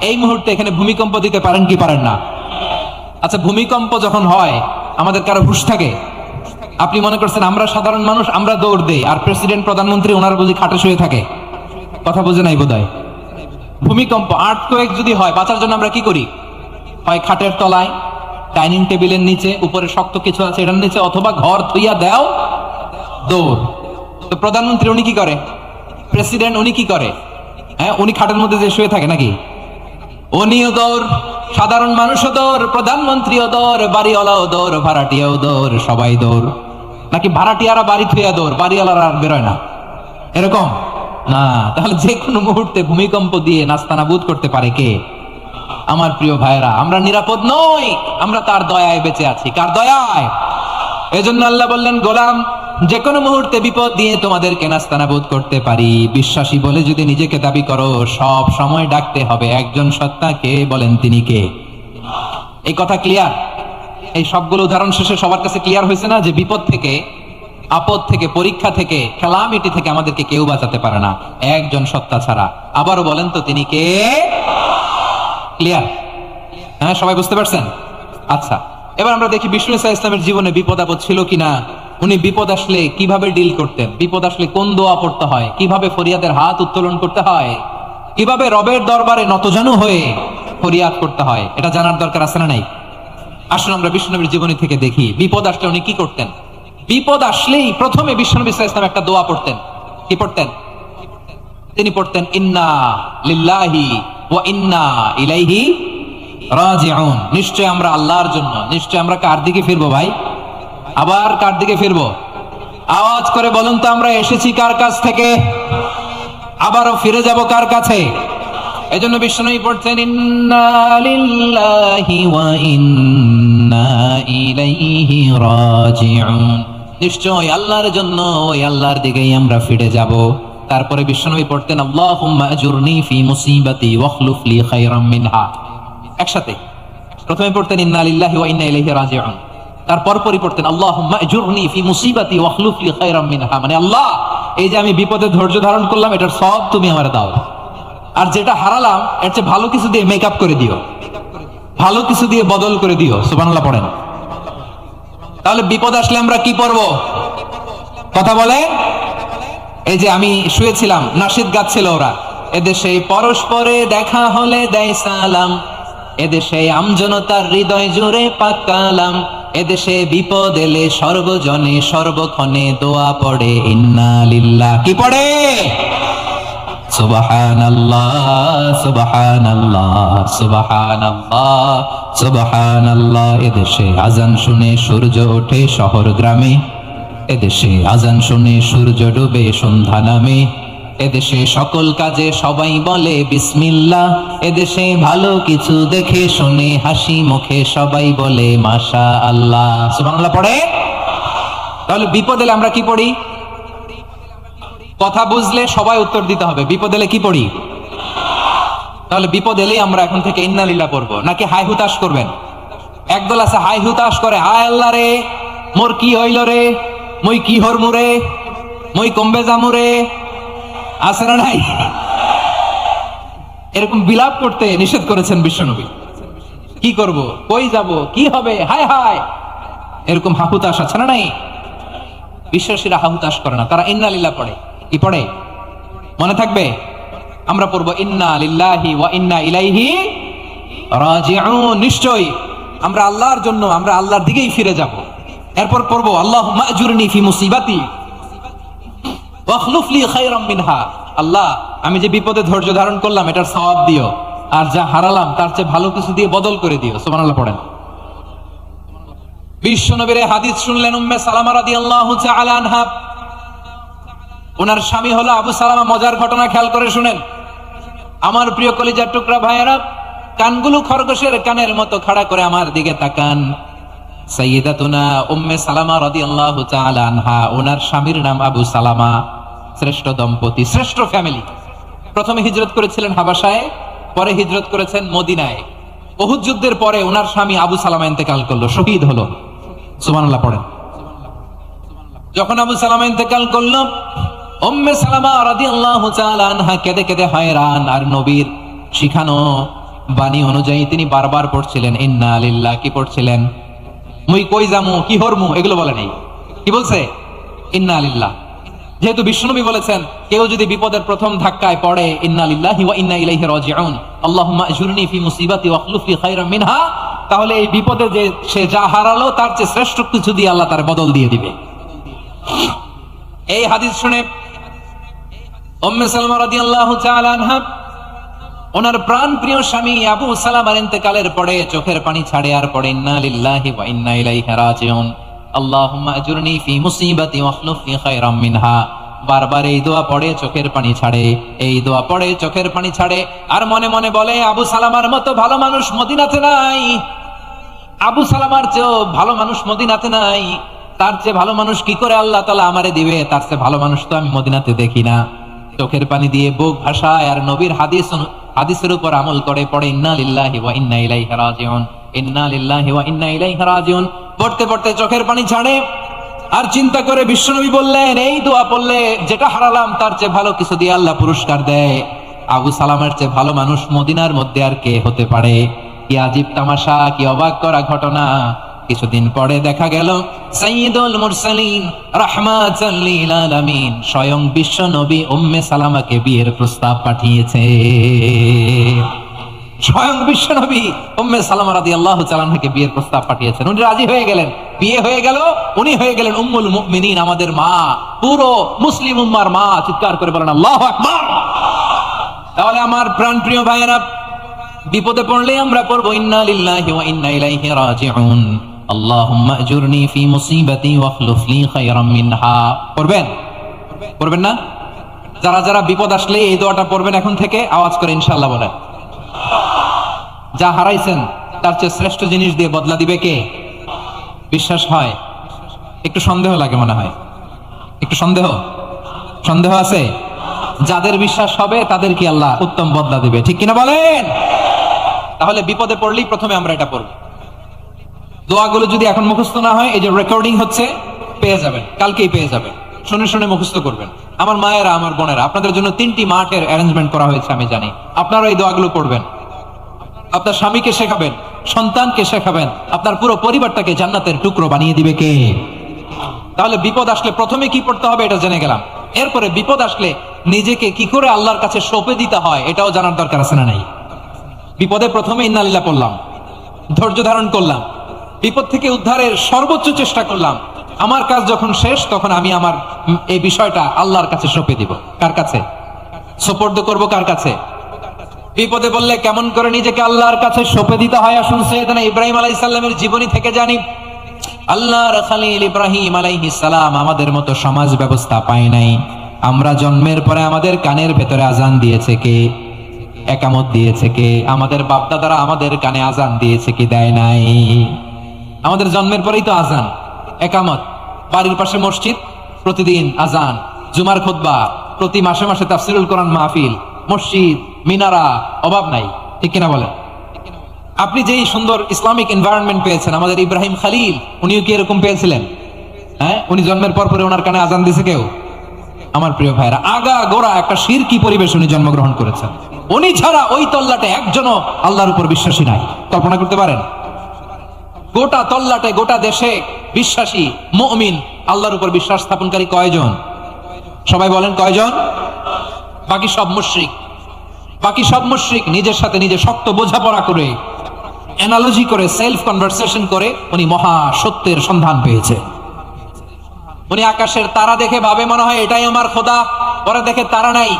এই মুহূর্তে এখানে ভূমিকম্প দিতে পারেন কি পারেন না? আচ্ছা, ভূমিকম্প যখন হয় আমাদের কারো হুঁশ থাকে? আপনি মনে করছেন আমরা সাধারণ মানুষ, আমরা দৌড় দেই, আর প্রেসিডেন্ট প্রধানমন্ত্রী ওনার বুঝি খাটে শুয়ে থাকে? কথা বুঝে নাই বোধহয়। ভূমিকম্প, আর্থকোয়েক যদি হয়, বাঁচার জন্য আমরা কি করি? হয় খাটের তলায়, ডাইনিং টেবিলের নিচে, উপরে শক্ত কিছু আছে এটার নিচে, অথবা ঘর থুইয়া দাও, দৌড়। তো প্রধানমন্ত্রী উনি কি করে? প্রেসিডেন্ট উনি কি করে? হ্যাঁ, উনি খাটের মধ্যে যে শুয়ে থাকে নাকি? উনিও দৌড়, সাধারণ মানুষও দৌড়, প্রধানমন্ত্রীও দৌড়, বাড়িওয়ালাও দৌড়, ভাড়াটিয়াও দৌড়, সবাই দৌড়। নাকি ভাড়াটিয়ারা বাড়ি থুইয়া দৌড়, বাড়িওয়ালারা আর বেরোয় না? এরকম না। তাহলে যে কোনো মুহূর্তে ভূমিকম্প দিয়ে নাস্তানাবুদ করতে পারে কে? আমার প্রিয় ভাইরা, আমরা নিরাপদ নই, আমরা তার দয়ায় বেঁচে আছি। কার দয়ায়? এজন্য আল্লাহ বললেন, গোলাম যে কোনো মুহূর্তে বিপদ দিয়ে তোমাদেরকে নাস্তানাবুদ করতে পারি। বিশ্বাসী বলে যদি নিজেকে দাবি করো, সব সময় ডাকতে হবে একজন সত্তাকে। বলেন তিনি কে? এই কথা ক্লিয়ার? এই সবগুলো উদাহরণ শেষে সবার কাছে ক্লিয়ার হয়েছে না যে বিপদ থেকে, আপদ থেকে, পরীক্ষা থেকে, ক্যালামিটি থেকে আমাদেরকে কেউ বাঁচাতে পারে না একজন সত্তা ছাড়া। আবারও বলেন তো তিনি কে? ক্লিয়ার? হ্যাঁ, সবাই বুঝতে পারছেন? আচ্ছা, এবার আমরা দেখি বিষ্ণু ঈসা ইসলামের জীবনে বিপদ আপদ ছিল কিনা। উনি বিপদ আসলে কিভাবে ডিল করতেন, বিপদ আসলে কোন দোয়া পড়তে হয়, কিভাবে ফরিয়াদের হাত উত্তোলন করতে হয়, কিভাবে রবের দরবারে নতজানু হয়ে ফরিয়াদ করতে হয়, এটা জানার দরকার আছে না নাই? আসুন আমরা বিষ্ণুনবীর জীবনী থেকে দেখি বিপদ আসলে উনি কি করতেন। বিপদ আসলেই প্রথমে বিষ্ণু ঈসা ইসলাম একটা দোয়া পড়তেন। কি পড়তেন? তিনি পড়তেন ইন্না লিল্লাহি ওয়া ইন্না ইলাইহি রাজিউন। নিশ্চয় আমরা আল্লাহর জন্য, নিশ্চয় আমরা কার দিকে ফিরবো ভাই? আবার কার দিকে ফিরবো? আওয়াজ করে বলুন তো, আমরা এসেছি কার কাছ থেকে, আবারও ফিরে যাব কার কাছে? এজন্য বিষ্ণুই পড়ছেন ইন্না লিল্লাহি ওয়া ইন্না ইলাইহি রাজিউন। নিশ্চয় আল্লাহর জন্য, ওই আল্লাহর দিকেই আমরা ফিরে যাব। তারপরে বিষ্ণুই পড়তেন আল্লাহুম্মা আজুরনি ফি মুসিবাতি ওয়াখলুফ লি খায়রাম মিনহা। একসাথে প্রথমে পড়তেন ইন্না লিল্লাহি ওয়া ইন্না ইলাইহি রাজিউন, তারপর পড়তেন আল্লাহুম্মা আজুরনি ফি মুসিবাতি ওয়াখলুফ লি খায়রাম মিনহা। মানে আল্লাহ, এই যে আমি বিপদে ধৈর্য ধারণ করলাম, এটার সব তুমি আমারে দাও, আর যেটা হারালাম এর চেয়ে ভালো কিছু দিয়ে মেকআপ করে দিও, ভালো কিছু দিয়ে বদল করে দিও। সুবহানাল্লাহ পড়েন। তাহলে বিপদ আসলে আমরা কি পড়ব? কথা বলে। এই যে আমি শুয়েছিলাম, নাশিদ গাচ্ছিল ওরা, এদেশে পরস্পরে দেখা হলে দেয় সালাম, এদেশে আমজনতার হৃদয় জুড়ে পাক কালাম, এদেশে বিপদ এলে সর্বজনে সর্বক্ষণে দোয়া পড়ে ইন্না লিল্লাহ। কি পড়ে? সুবহানাল্লাহ সুবহানাল্লাহ সুবহানাল্লাহ সুবহানাল্লাহ। এদেশে আজান শুনে সূর্য ওঠে শহর গ্রামে, এদেশে আজান শুনে সূর্য ডুবে সন্ধ্যা নামে, এদেশে সকল কাজে সবাই বলে বিসমিল্লাহ, এদেশে ভালো কিছু দেখে শুনে হাসি মুখে সবাই বলে মাশা আল্লাহ। সুবহানাল্লাহ পড়ে। তাহলে বিপদ এলে আমরা কি পড়ি? কথা বুঝলে সবাই উত্তর দিতে হবে, বিপদ এলে কি পড়ি? তাহলে বিপদ এলেই আমরা এখন থেকে ইন্না লিল্লাহ পড়বো, নাকি হাই হুতাশ করবেন? একদল আছে হাই হুতাশ করে, হায় আল্লাহ রে মোর কি হইল রে, মই কি হরমু রে, মই কমবে জামু রে, আছে না নাই? এরকম বিলাপ করতে নিষেধ করেছেন বিশ্বনবী। কি করব, কই যাব, কি হবে, হায় হায়, এরকম হাহুতাশ আছে না নাই? বিশ্বাসীরা হাহুতাশ করে না, তারা ইন্না লিল্লাহ পড়ে। কি পড়ে? মনে থাকবে, আমরা পড়বো ইন্না লিল্লাহি ওয়া ইন্না ইলাইহি রাজিউন। নিশ্চয়ই আমরা আল্লাহর জন্য, আমরা আল্লাহর দিকেই ফিরে যাব। এরপর পড়বো আল্লাহুম্মা আজুরনি ফি মুসিবাতি ওয়াখলুফ লি খায়রাম মিনহা। আল্লাহ, আমি যে বিপদে ধৈর্য ধারণ করলাম এটার সওয়াব দিও, আর যা হারালাম তার চেয়ে ভালো কিছু দিয়ে বদল করে দিও। সুবহানাল্লাহ পড়েন। বিশ্বনবীর হাদিস শুনলেন উম্মে সালামা রাদিয়াল্লাহু তাআলা আনহা। ওনার স্বামী হলো আবু সালামা। মজার ঘটনা খেয়াল করে শুনেন আমার প্রিয় কলিজার টুকরা ভাইয়েরা। কানগুলো খরগোশের কানের মতো খাড়া করে আমার দিকে তাকান। সাইয়্যিদাতুনা উম্মে সালামা রাদিয়াল্লাহু তাআলা আনহা, ওনার স্বামীর নাম আবু সালামা। শ্রেষ্ঠ দম্পতি, শ্রেষ্ঠ ফ্যামিলি। প্রথমে হিজরত করেছিলেন হাবাসায়, পরে হিজরত করেছেন মদিনায়। উহুদ যুদ্ধের পরে ওনার স্বামী আবু সালামা ইন্তেকাল করলো, শহীদ হলো। সুবহানাল্লাহ পড়েন। যখন আবু সালামা ইন্তেকাল করলো, উম্মে সালামা রাদিয়াল্লাহু তাআলা আনহা কেঁদে কেঁদে হয়রান। আর নবীর শিখানো বাণী অনুযায়ী তিনি বারবার পড়ছিলেন ইন্না লিল্লাহ। কি পড়ছিলেন? মুই কই যামু, কি হরমু, এগুলো বলে নাই। কি বলছে? ইন্না লিল্লাহ। যেহেতু বিশ্বনবী বলেছেন কেউ যদি বিপদের প্রথম ধাক্কায় পড়ে ইন্না লিল্লাহি ওয়া ইন্না ইলাইহি রাজিউন, আল্লাহুম্মা আজুরনি ফি মুসিবাতি ওয়াখলুফ লি খায়রাম মিনহা, তাহলে এই বিপদে যে সে যা হারালো তার চেয়ে শ্রেষ্ঠ কিছু দিয়ে আল্লাহ তার বদল দিয়ে দিবে। এই হাদিস শুনে উম্মে সালামা রাদিয়াল্লাহু তাআলা আনহা ওনার প্রাণ প্রিয় স্বামী আবু সালামার ইন্তেকালের পরে চোখের পানি ছাড়ে আর পড়ে ইন্না লিল্লাহি ওয়া ইন্না ইলাইহি রাজিউন, আল্লাহুম্মা আজুরনি ফি মুসিবাতি ওয়াখলুফ লি খায়রাম মিনহা। বারবার এই দোয়া পড়ে চোখের পানি ছাড়ে, এই দোয়া পড়ে চোখের পানি ছাড়ে, আর মনে মনে বলে আবু সালামার মতো ভালো মানুষ মদিনাতে নাই, আবু সালামার চেয়েও ভালো মানুষ মদিনাতে নাই। তার চেয়ে ভালো মানুষ কি করে আল্লাহ তাআলা আমারে দিবে, তার চেয়ে ভালো মানুষ তো আমি মদিনাতে দেখি না। চোখের পানি দিয়ে বুক ভাসায় আর নবীর হাদিসের উপর আমল করে পড়ে ইন্না লিল্লাহি ওয়া ইন্না ইলাইহি রাজিউন, ইন্না লিল্লাহি ওয়া ইন্না ইলাইহি রাজিউন। পড়তে পড়তে চোখের পানি ছাড়ে আর চিন্তা করে বিশ্বনবী বললেন, এই দোয়া পড়লে যেটা হারালাম তার চেয়ে ভালো কিছু দিয়ে আল্লাহ পুরস্কার দেয়। আবু সালামের চেয়ে ভালো মানুষ মদিনার মধ্যে আর কে হতে পারে? কি আজীব তামাশা, কি অবাক করা ঘটনা। কিছুদিন পরে দেখা গেল সাইয়্যিদুল মুরসালিন রাহমাতাল লিল আলামিন স্বয়ং বিশ্ব নবী উম্মে সালামাকে বিয়ের প্রস্তাব পাঠিয়েছে। স্বয়ং বিশ্ব নবী উম্মে সালামা রাদিয়াল্লাহু তাআলা আনহাকে বিয়ের প্রস্তাব পাঠিয়েছেন। উনি রাজি হয়ে গেলেন, বিয়ে হয়ে গেল, উনি হয়ে গেলেন উম্মুল মুমিনিন, আমাদের মা, পুরো মুসলিম উম্মার মা। চিৎকার করে বলেন আল্লাহু আকবার। তাহলে আমার প্রাণপ্রিয় ভাইয়েরা, বিপদে পড়লে আমরা পড়বো ইন্না লিল্লাহি ওয়া ইন্না ইলাইহি রাজিউন, আল্লাহুম্মা আজুরনি ফি মুসিবাতি ওয়াখলুফ লি খায়রাম মিনহা। পড়বেন? পড়বেন না? যারা যারা বিপদ আসলে এই দোয়াটা পড়বেন এখন থেকে আওয়াজ করে ইনশাআল্লাহ বলেন। যা হারাইছেন তার চেয়ে শ্রেষ্ঠ জিনিস দিয়ে বদলা দিবে কে? বিশ্বাস হয়? একটু সন্দেহ লাগে মনে হয়, একটু সন্দেহ আছে? যাদের বিশ্বাস হবে তাদের কি আল্লাহ উত্তম বদলা দিবে, ঠিক কিনা বলেন? তাহলে বিপদে পড়লেই প্রথমে আমরা এটা পড়ব। দোয়াগুলো যদি এখন মুখস্থ না হয়, এই যে রেকর্ডিং হচ্ছে, পেয়ে যাবেন, কালকেই পেয়ে যাবেন। শুনে শুনে মুখস্থ করবেন। আমার মায়েরা, আমার বোনেরা, আপনাদের জন্য 3টি মাঠের অ্যারেঞ্জমেন্ট করা হয়েছে, আমি জানি। আপনারা এই দোয়াগুলো পড়বেন, আপনার স্বামীকে শেখাবেন, সন্তানকে শেখাবেন, আপনার পুরো পরিবারটাকে জান্নাতের টুকরো বানিয়ে দিবে কে? তাহলে বিপদ আসলে প্রথমে কি পড়তে হবে এটা জেনে গেলাম। এরপরে বিপদ আসলে নিজেকে কি করে আল্লাহর কাছে সঁপে দিতে হয় এটাও জানার দরকার আছে না নাই? বিপদে প্রথমে ইন্না লিল্লাহ পড়লাম, ধৈর্য ধারণ করলাম, বিপদ থেকে উদ্ধারের সর্বোচ্চ চেষ্টা করলাম। আমার কাজ যখন শেষ তখন আমি আমার এই বিষয়টা আল্লাহর কাছে সঁপে দিব। কার কাছে সোপর্দ করব? কার কাছে? বিপদে বললে কেমন করে নিজেকে আল্লাহর কাছে সঁপে দিতে হয় আসুন সাইয়েদনা ইব্রাহিম আলাইহিস সালামের জীবনী থেকে জানি। আল্লাহর খলিল ইব্রাহিম আলাইহিস সালাম আমাদের মতো সমাজ ব্যবস্থা পায় নাই। আমরা জন্মের পরে আমাদের কানের ভেতরে আজান দিয়েছে কে? একামত দিয়েছে কে? আমাদের বাপ দাদারা আমাদের কানে আজান দিয়েছে কি? দেয় নাই। আমাদের জন্মের পরেই তো আজান, একামত, বাড়ির পাশে মসজিদ, প্রতিদিন আজান, জুমার খুতবা, প্রতি মাসে মাসে তাফসীরুল কোরআন মাহফিল, মসজিদ, মিনারা, অভাব নাই, ঠিক কিনা বলেন? আপনি যেই সুন্দর ইসলামিক এনভায়রনমেন্ট পেয়েছেন, আমাদের ইব্রাহিম খলিল উনিও কি এরকম পেয়েছিলেন? হ্যাঁ, উনি জন্মের পর পরে ওনার কানে আজান দিয়েছে কেউ? আমার প্রিয় ভাইরা, আগা গোড়া একটা শিরকি পরিবেশ উনি জন্মগ্রহণ করেছেন। উনি ছাড়া ওই তল্লাটে একজনও আল্লাহর উপর বিশ্বাসী নাই। কল্পনা করতে পারেন? গোটা তল্লাটে, গোটা দেশে বিশ্বাসী মুমিন, আল্লাহর উপর বিশ্বাস স্থাপনকারী কয়জন? সবাই বলেন কয়জন? বাকি সব মুশরিক। বাকি সব মুশরিক নিজের সাথে নিজে শক্ত বোঝাপড়া করে, অ্যানালজি করে, সেলফ কনভারসেশন করে উনি মহা সত্যের সন্ধান পেয়েছে। উনি আকাশের তারা দেখে ভাবে মনে হয় এটাই আমার খোদা, পরে দেখে তারা নাই,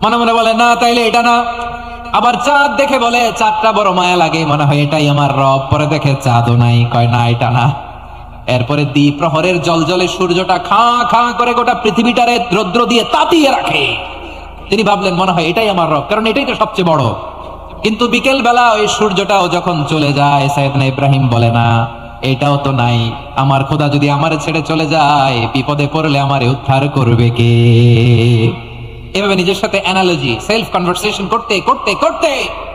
মনে মনে বলে না তাইলে এটা না। আবার চাঁদ দেখে বলে চাঁদটা বড় মায়া লাগে, মনে হয় এটাই আমার রব, পরে দেখে চাঁদও নাই, কয় না এটা না। এরপরে দ্বীপ প্রহরের জলজলে সূর্যটা খাঁ খাঁ করে গোটা পৃথিবীটারে রৌদ্র দিয়ে তাতিয়ে রাখে। তিনি ভাবলেন মনে হয় এটাই আমার রব, কারণ এটাই তো সবচেয়ে বড়। কিন্তু বিকেল বেলা ওই সূর্যটাও যখন চলে যায়, সাইয়েদনা ইব্রাহিম বলে না এটাও তো নাই, আমার খোদা যদি আমারে ছেড়ে চলে যায়, বিপদে পড়লে আমারে উদ্ধার করবে কে? এভাবে নিজের সাথে অ্যানালজি, সেলফ কনভারসেশন করতে করতে করতে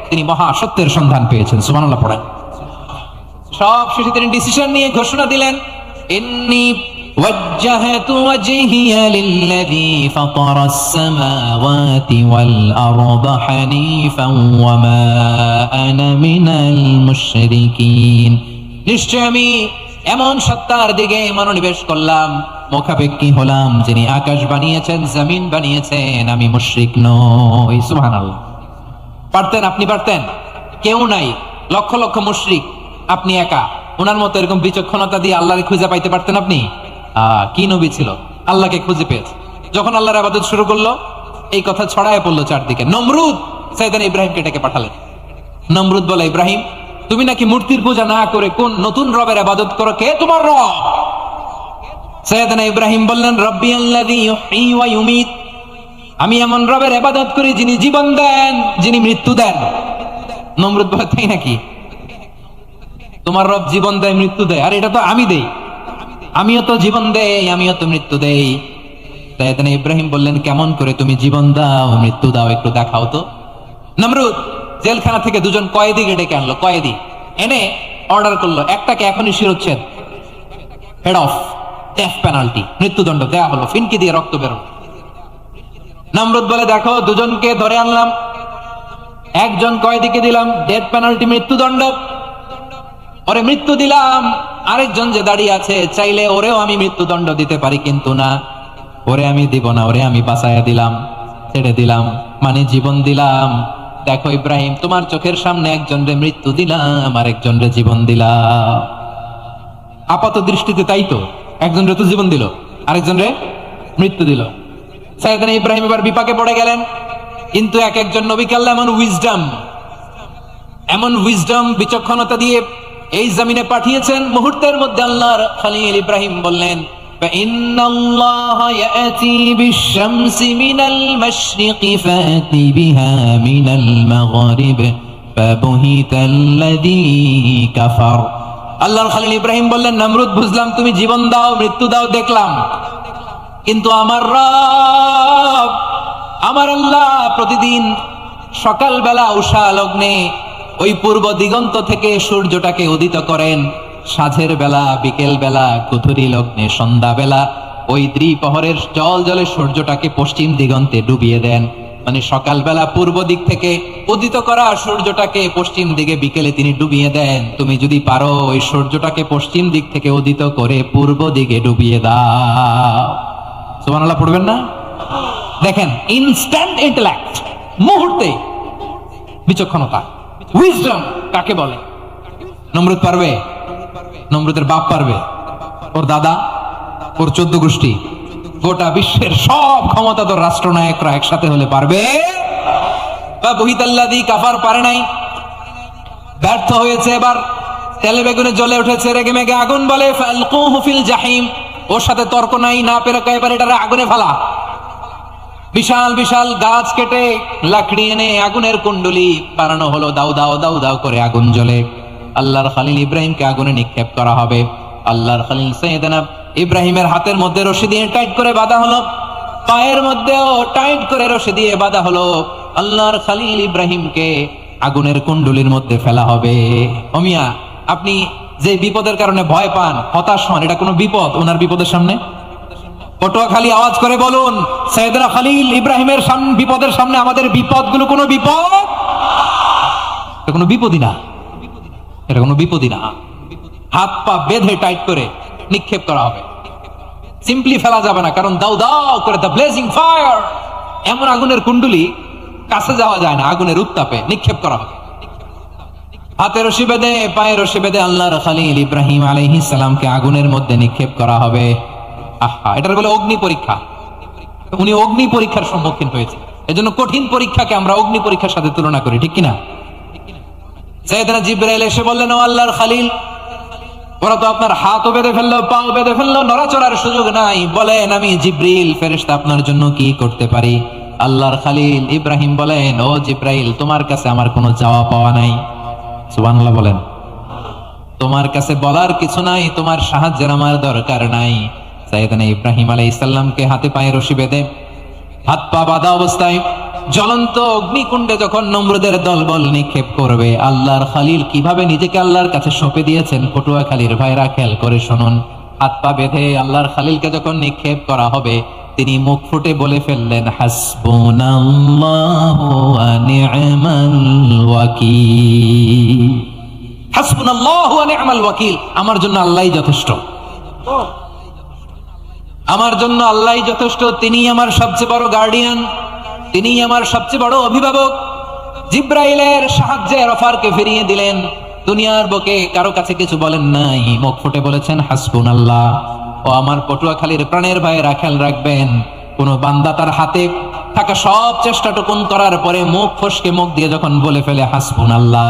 তিনি মহা সত্যের সন্ধান পেয়েছেন। সুবহানাল্লাহ পড়েন। সব শেষে তিনি ডিসিশন নিয়ে ঘোষণা দিলেন, ইন্নী ওয়াজ্জাহতু ওয়াজহিয়া লিল্লাযী ফাতারাস সামাওয়াতি ওয়াল আরদা হানিফান ওয়া মা আনা মিনাল মুশরিকিন। নিশ্চয় আমি এমন সত্তার দিকে মনোনিবেশ করলাম, মুখাপেক্ষী হলাম, যিনি আকাশ বানিয়েছেন, জমিন বানিয়েছেন, আমি মুশরিক নই। সুবহানাল্লাহ। পারতেন? আপনি পারতেন? কেউ নাই, লক্ষ লক্ষ মুশরিক, আপনি একা। ওনার মতো এরকম বিচক্ষণতা দিয়ে আল্লাহকে খুঁজে পাইতে পারতেন আপনি? কি নবী ছিল, আল্লাহকে খুঁজে পেয়েছে। যখন আল্লাহর ইবাদত শুরু করলো, এই কথা ছড়ায় পড়লো চারদিকে। নমরুদ সাইয়েদনা ইব্রাহিমকে ডেকে পাঠালেন। নমরুদ বলে, ইব্রাহিম তুমি নাকি মূর্তির পূজা না করে কোন নতুন রবের ইবাদত করো, কে তোমার রব? সাইয়েদনা ইব্রাহিম বললেন, রব্বি আল্লাযী ইউহয়ী ওয়া ইউমীত, আমি এমন রবের ইবাদত করি যিনি জীবন দেন, যিনি মৃত্যু দেন। নমরুদ বলে, তাই নাকি? তোমার রব জীবন দেয়, মৃত্যু দেয়, আর এটা তো আমি দেই। আমিও তো জীবন দেই, আমিও তো মৃত্যু দেই। সাইয়েদনা ইব্রাহিম বললেন, কেমন করে তুমি জীবন দাও মৃত্যু দাও একটু দেখাও তো। নমরুদ জেলখানা থেকে দুজন কয়েদিকে ডেকে আনলো, কয়েদি এনে অর্ডার করলো, একটাকে এখনই শিরোচ্ছেদ, হেড অফ, ডেথ পেনাল্টি, মৃত্যুদণ্ড দেয়া হলো, ফিনকি দিয়ে রক্ত বেরো। নমরুদ বলে, দেখো দুজনকে ধরে আনলাম, একজন কয়েদিকে দিলাম ডেথ পেনাল্টি, মৃত্যুদণ্ড, ওরে মৃত্যু দিলাম, আরেকজন যে দাঁড়িয়ে আছে চাইলে ওরেও আমি মৃত্যুদণ্ড দিতে পারি, কিন্তু না, ওরে আমি দিব না, ওরে আমি বাঁচাইয়া দিলাম, ছেড়ে দিলাম, মানে জীবন দিলাম। দেখো ইব্রাহিম, তোমার চোখের সামনে একজন রে মৃত্যু দিলাম, আরেকজন রে জীবন দিলাম। আপাত দৃষ্টিতে তাই তো, একজন রে তো জীবন দিল, আরেকজন রে মৃত্যু দিল। সাইয়েদনা ইব্রাহিম এবার বিপাকে পড়ে গেলেন। কিন্তু এক একজন নবীকে আল্লাহ এমন উইজডম বিচক্ষণতা দিয়ে এই জমিনে পাঠিয়েছেন, মুহূর্তের মধ্যে আল্লাহর খলিল ইব্রাহিম বললেন, ইন্নাল্লাহা ইয়াতি বিশ-শামসি মিনাল মাশরিকি ফাতি বিহা মিনাল মাগরিব ফাবুহিতাল্লাযী কাফার। আল্লাহর খলিল ইব্রাহিম বললেন, নমরুদ বুঝলাম তুমি জীবন দাও মৃত্যু দাও দেখলাম, কিন্তু আমার রব, আমার আল্লাহ প্রতিদিন সকালবেলা উষা লগ্নে ওই পূর্ব দিগন্ত থেকে সূর্যটাকে উদিত করেন, সাঁঝের বেলা, বিকেল বেলা, কুথুরি লগ্নে, সন্ধ্যা বেলা ওই দ্বিপ্রহরের জল জলে সূর্যটাকে পশ্চিম দিগন্তে ডুবিয়ে দেন। মানে সকালবেলা পূর্ব দিক থেকে উদিত করা সূর্যটাকে পশ্চিম দিকে বিকেলে তিনি ডুবিয়ে দেন। তুমি যদি পারো ওই সূর্যটাকে পশ্চিম দিক থেকে উদিত করে পূর্ব দিকে ডুবিয়ে দাও। সুবহানাল্লাহ পড়বেন না? দেখেন, ইনস্ট্যান্ট ইন্টেলেক্ট, মুহূর্তে বিচক্ষণতা, উইজডম কাকে বলে? নমরুদ পারবে? নমরুদের বাপ পারবে? ওর দাদা, ওর 14 গোষ্ঠী, গোটা বিশ্বের সব ক্ষমতাধর রাষ্ট্রনায়করা একসাথে হলে পারবে? বা বহিতাল্লাযী কাফার পারে নাই, ব্যর্থ হয়েছে। এবার তেলে বেগুনে জ্বলে উঠেছে, রেগে মেগে আগুন বলে, ফালকুহু ফিল জাহিম। ওর সাথে তর্ক নাই, না পেরে এবার এটারে আগুনে ফেলা। বিশাল বিশাল গাছ কেটে লাকড়ি এনে আগুনের কুণ্ডলি বানানো হলো, দাউ দাউ দাউ দাউ করে আগুন জ্বলে। আল্লাহর খলিল ইব্রাহিমকে আগুনে নিক্ষেপ করা হবে। আল্লাহর খলিল সাইয়েদনা ইব্রাহিমের হাতের মধ্যে রশি দিয়ে টাইট করে বাঁধা হলো, পায়ের মধ্যেও টাইট করে রশি দিয়ে বাঁধা হলো। আল্লাহর খলিল ইব্রাহিমকে আগুনের কুণ্ডলির মধ্যে ফেলা হবে। ওমিয়া, আপনি যে বিপদের কারণে ভয় পান, হতাশ হন, এটা কোনো বিপদ ওনার বিপদের সামনে? পটুয়াখালী আওয়াজ করে বলুন, সাইয়েদনা খলিল ইব্রাহিমের বিপদের সামনে আমাদের বিপদগুলো কোনো বিপদ? এটা কোনো বিপদই না, এটা কোনো বিপদই না। হাত পা বেঁধে টাইট করে নিক্ষেপ করা হবে, সিম্পলি ফেলা যাবে না, কারণ দাউ দাউ করে দ্য ব্লেজিং ফায়ার, এমন আগুনের কুণ্ডলি, কাছে যাওয়া যায় না, আগুনের উত্তাপে নিক্ষেপ করা হবে। হাতে রশি বেঁধে, পায়ে রশি বেঁধে আল্লাহর খলিল ইব্রাহিম আলাইহিস সালামকে আগুনের মধ্যে নিক্ষেপ করা হবে। আহা, এটার বলে অগ্নি পরীক্ষা। উনি অগ্নি পরীক্ষার সম্মুখীন হয়েছে, এজন্য কঠিন পরীক্ষাকে আমরা অগ্নি পরীক্ষার সাথে তুলনা করি, ঠিক কিনা? সাইয়েদনা জিবরাইল এসে বললেন, ও আল্লাহর খলিল, ওরা তো আপনার হাতও বেঁধে ফেললো, পাও বেঁধে ফেললো, নড়াচড়ার সুযোগ নাই, বলেন আমি জিবরিল ফেরেশতা আপনার জন্য কি করতে পারি? আল্লাহর খলিল ইব্রাহিম বলেন, ও জিবরাইল, তোমার কাছে আমার কোনো চাওয়া পাওয়া নাই। সুবহানাল্লাহ বলেন। তোমার কাছে বলার কিছু নাই, তোমার সাহায্যের আমার দরকার নাই। সাইয়েদনা ইব্রাহিম আলাইহিস সালামকে হাতে পায়ে রশি বেঁধে, হাত পা বাঁধা অবস্থায় জ্বলন্ত অগ্নিকুণ্ডে যখন নমরুদের দলবল নিক্ষেপ করবে, আল্লাহর খলিল কিভাবে নিজেকে আল্লাহর কাছে সঁপে দিয়েছেন, পটুয়াখালীর ভাইরা খেয়াল করে শুনুন। হাত পা বেঁধে আল্লাহর খলিলকে যখন নিক্ষেপ করা হবে, তিনি মুখ ফুটে বলে ফেললেন, হাসবুনাল্লাহু ওয়া নি'মাল ওয়াকিল। হাসবুনাল্লাহু ওয়া নি'মাল ওয়াকিল, আমার জন্য আল্লাহই যথেষ্ট, আমার জন্য আল্লাহই যথেষ্ট। তিনি আমার সবচেয়ে বড় গার্ডিয়ান, তিনি আমার সবচেয়ে বড় অভিভাবক। জিব্রাইলের সাহায্যের অফারকে ফিরিয়ে দিলেন, দুনিয়ার বুকে কারো কাছে কিছু বলেন নাই, মুখ ফুটে বলেছেন হাসবুনাল্লাহ। ও আমার পটুয়াখালীর প্রাণের ভাইয়েরা খেয়াল রাখবেন, কোন বান্দা তার হাতে থাকা সব চেষ্টাটুকুন করার পরে মুখ ফসকে মুখ দিয়ে যখন বলে ফেলে হাসবুনাল্লাহ,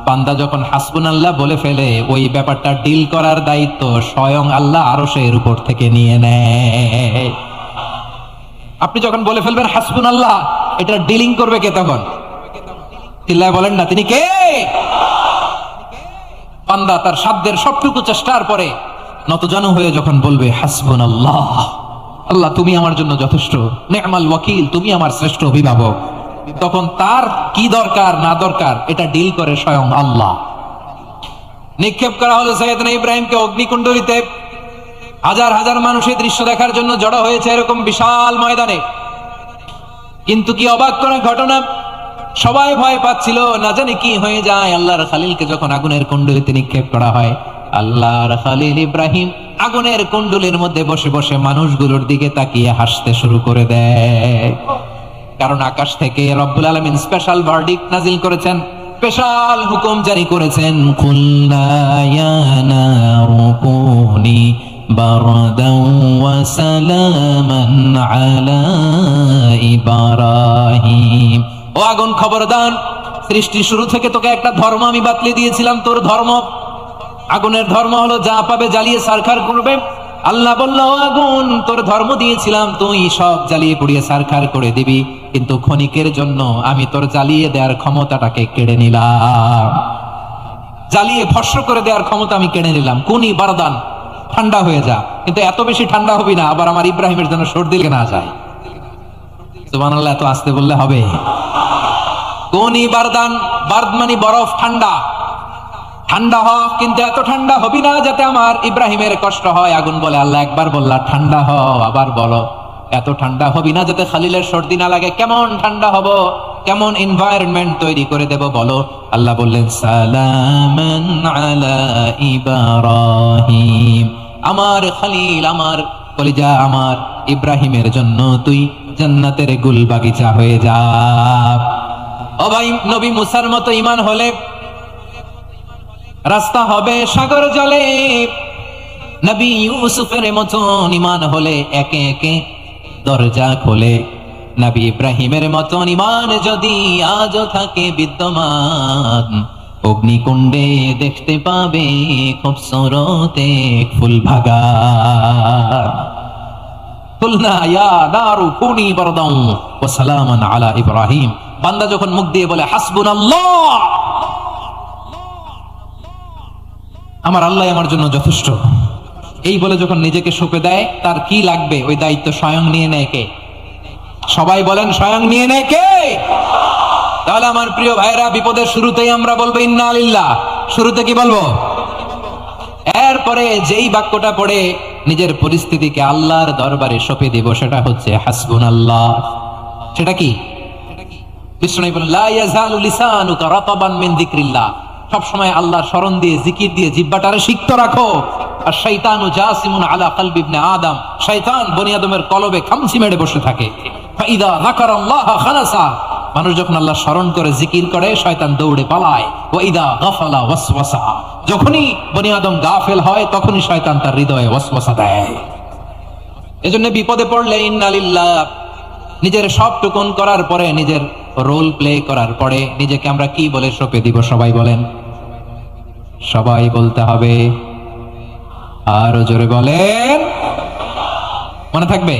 বান্দা যখন হাসবুনাল্লাহ বলে ফেলে, ওই ব্যাপারটা ডিল করার দায়িত্ব স্বয়ং আল্লাহ আরশের উপর থেকে নিয়ে নেয়। আপনি যখন বলে ফেলবেন হাসবুনাল্লাহ, এটা ডিলিং করবে কে তখন? চিল্লায় বলেন না, তিনি কে? বান্দা তার সাধ্যের সবটুকু চেষ্টার পরে নতজানু হয়ে যখন বলবে হাসবুনাল্লাহ, আল্লাহ তুমি আমার জন্য যথেষ্ট, নি'মাল ওয়াকিল, তুমি আমার শ্রেষ্ঠ অভিভাবক, তখন তার কি দরকার না দরকার এটা ডিল করে স্বয়ং আল্লাহ। নিক্ষেপ করা হলো সাইয়েদনা ইব্রাহিমকে অগ্নিকুণ্ডলিতে। হাজার হাজার মানুষের দৃশ্য দেখার জন্য জড়ো হয়েছে এরকম বিশাল ময়দানে। কিন্তু কি অবাক করা ঘটনা, সবাই ভয় পাচ্ছিল না জানি কি হয়ে যায়। আল্লাহর খালিলকে যখন আগুনের কুণ্ডলিতে নিক্ষেপ করা হয়, আল্লাহর খালিল ইব্রাহিম আগুনের কুণ্ডলীর মধ্যে বসে বসে মানুষগুলোর দিকে তাকিয়ে হাসতে শুরু করে দেয়। কারণ আকাশ থেকে রব্বুল আলামিন স্পেশাল ভার্ডিক্ট নাজিল করেছেন, স্পেশাল হুকুম জারি করেছেন, কুল্লা ইয়া নারু কুনি বারদাও ওয়া সালামান আলা ইব্রাহিম। ও আগুন খবরদার, সৃষ্টি শুরু থেকে তোকে একটা ধর্ম আমি বাতলে দিয়েছিলাম, তোর ধর্ম আগুনের ধর্ম হলো যা পাবে জ্বালিয়ে সারখার করবে। আল্লাহ বলল, ও আগুন তোর ধর্ম দিয়েছিলাম, তুই সব জ্বালিয়ে পুড়িয়ে সারখার করে দিবি, কিন্তু ক্ষণিকের জন্য আমি তোর জ্বালিয়ে দেওয়ার ক্ষমতাটাকে কেড়ে নিলাম, জ্বালিয়ে ভস্ম করে দেওয়ার ক্ষমতা আমি কেড়ে নিলাম। কুনি বারদান, ঠান্ডা হয়ে যা, কিন্তু এত বেশি ঠান্ডা হবি না আবার আমার ইব্রাহিমের জন্য সর্দি লেগে না যায়। সুবহানাল্লাহ, এত আসতে বললে হবে? কুনি বারদান, বারদ মানে বরফ, ঠান্ডা, ঠান্ডা হ, কিন্তু এত ঠান্ডা হবি না যাতে আমার ইব্রাহিমের কষ্ট হয়। আগুন বলে, আল্লাহ একবার বললা ঠান্ডা হ, আবার বলো এত ঠান্ডা হবি না যাতে খালিলের সর্দি না লাগে। কেমন ঠান্ডা হব, কেমন এনভায়রনমেন্ট তৈরি করে দেব বলো? আল্লাহ বললেন, সালামান আলা ইব্রাহিম, আমার খালিল, আমার কলিজা, আমার ইব্রাহিমের জন্য তুই জান্নাতের গুল বাগিচা হয়ে যা। ও ভাই, নবী মুসার মতো ঈমান হলে রাস্তা হবে সাগর জলে, নবী ইউসুফের মতন ঈমান হলে একে একে দরজা খোলে। নবী ইব্রাহিমের মতন ঈমান যদি আজও থাকে বিদ্যমান, অগ্নিকুণ্ডে দেখতে পাবে খুবসুরত এক ফুল বাগান। কুলনা ইয়া নারু কুনি বারদান ওয়া সালামান আলা ইব্রাহিম। বান্দা যখন মুখ দিয়ে বলে হাসবুনাল্লাহ, আমার আল্লাহ আমার জন্য যথেষ্ট, এই বলে যখন নিজেকে সঁপে দেয়, তার কি লাগবে ওই দায়িত্ব স্বয়ং নিয়ে নেয় কে? সবাই বলেন, স্বয়ং নিয়ে নেয় কে? তাহলে আমার প্রিয় ভাইরা, বিপদের শুরুতেই আমরা বলবো ইন্না লিল্লাহ। শুরুতে কি বলবো? এরপরে যেই বাক্যটা পড়ে নিজের পরিস্থিতিকে আল্লাহর দরবারে সঁপে দিব, সেটা হচ্ছে হাসবুনাল্লাহ। সেটা কি? বিষ্ণু বলেন, লা ইয়াজালু লিসানুকা রাতাবান মিন যিকরিল্লাহ, সব সময় আল্লাহর স্মরণ দিয়ে, জিকির দিয়ে জিহ্বাটারে সিক্ত রাখো। আর শয়তানু জাসিমুন আলা কলবি ইবনে আদম, শয়তান বনি আদমের কলবে খামচি মেরে বসে থাকে। ফাইদা যাকারাল্লাহ খালাসা, মানুষ যখন আল্লাহ স্মরণ করে, জিকির করে, শয়তান দৌড়ে পালায়। ওয়া ইদা গাফালা ওয়াসওয়াসা, যখনই বনি আদম গাফেল হয় তখনই শয়তান তার হৃদয়ে ওয়াসওয়াসা দেয়। এজন্য বিপদে পড়লে ইন্না লিল্লাহ, নিজের সব টুকুন করার পরে, নিজের রোল প্লে করার পরে নিজেকে আমরা কি বলে সঁপে দিব? সবাই বলেন, সবাই বলতে হবে, আরো জোরে বলেন, মনে থাকবে?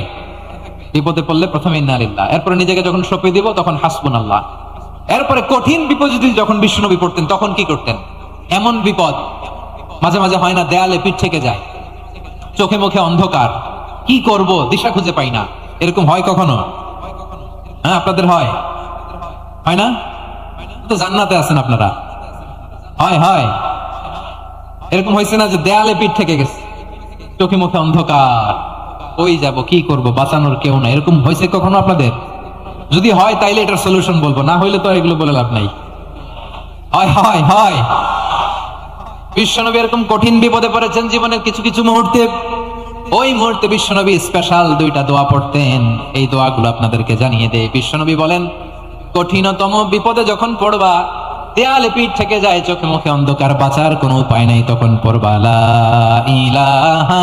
বিপদে পড়লে প্রথমে ইন্না লিল্লাহ, এরপরে নিজেকে যখন সঁপে দিব তখন হাসবুনাল্লাহ। এরপরে কঠিন বিপদ যদি যখন বিশ্বনবী পড়তেন তখন কি করতেন? এমন বিপদ মাঝে মাঝে হয় না, দেয়ালে পিঠ থেকে যায়, চোখে মুখে অন্ধকার, কি করব দিশা খুঁজে পাই না, এরকম হয় কখনো? হ্যাঁ, আপনাদের হয়? হয় না? তো জান্নাতে আছেন আপনারা। হয় হয়, এরকম হয়েছে না যে দেয়ালে পিঠ থেকে গেছে, চোখে মুখে অন্ধকার, ওই যাব, কি করব, বাঁচানোর কেউ না, এরকম হয়েছে কখনো আপনাদের? যদি হয় তাইলে এটার সলিউশন বলবো, না হইলে তো এগুলো বলে লাভ নাই। হয় হয় হয়, বিশ্বনবী এরকম কঠিন বিপদে পড়েছেন জীবনের কিছু কিছু মুহূর্তে। ওই মুহূর্তে বিশ্বনবী স্পেশাল দুইটা দোয়া পড়তেন, এই দোয়াগুলো আপনাদেরকে জানিয়ে দেয়। বিশ্বনবী বলেন, কঠিনতম বিপদে যখন পড়বা, দেয়ালে পিঠ থেকে যায়, চোখে মুখে অন্ধকার, বাঁচার কোনো উপায় নাই, তখন পড়বা লা ইলাহা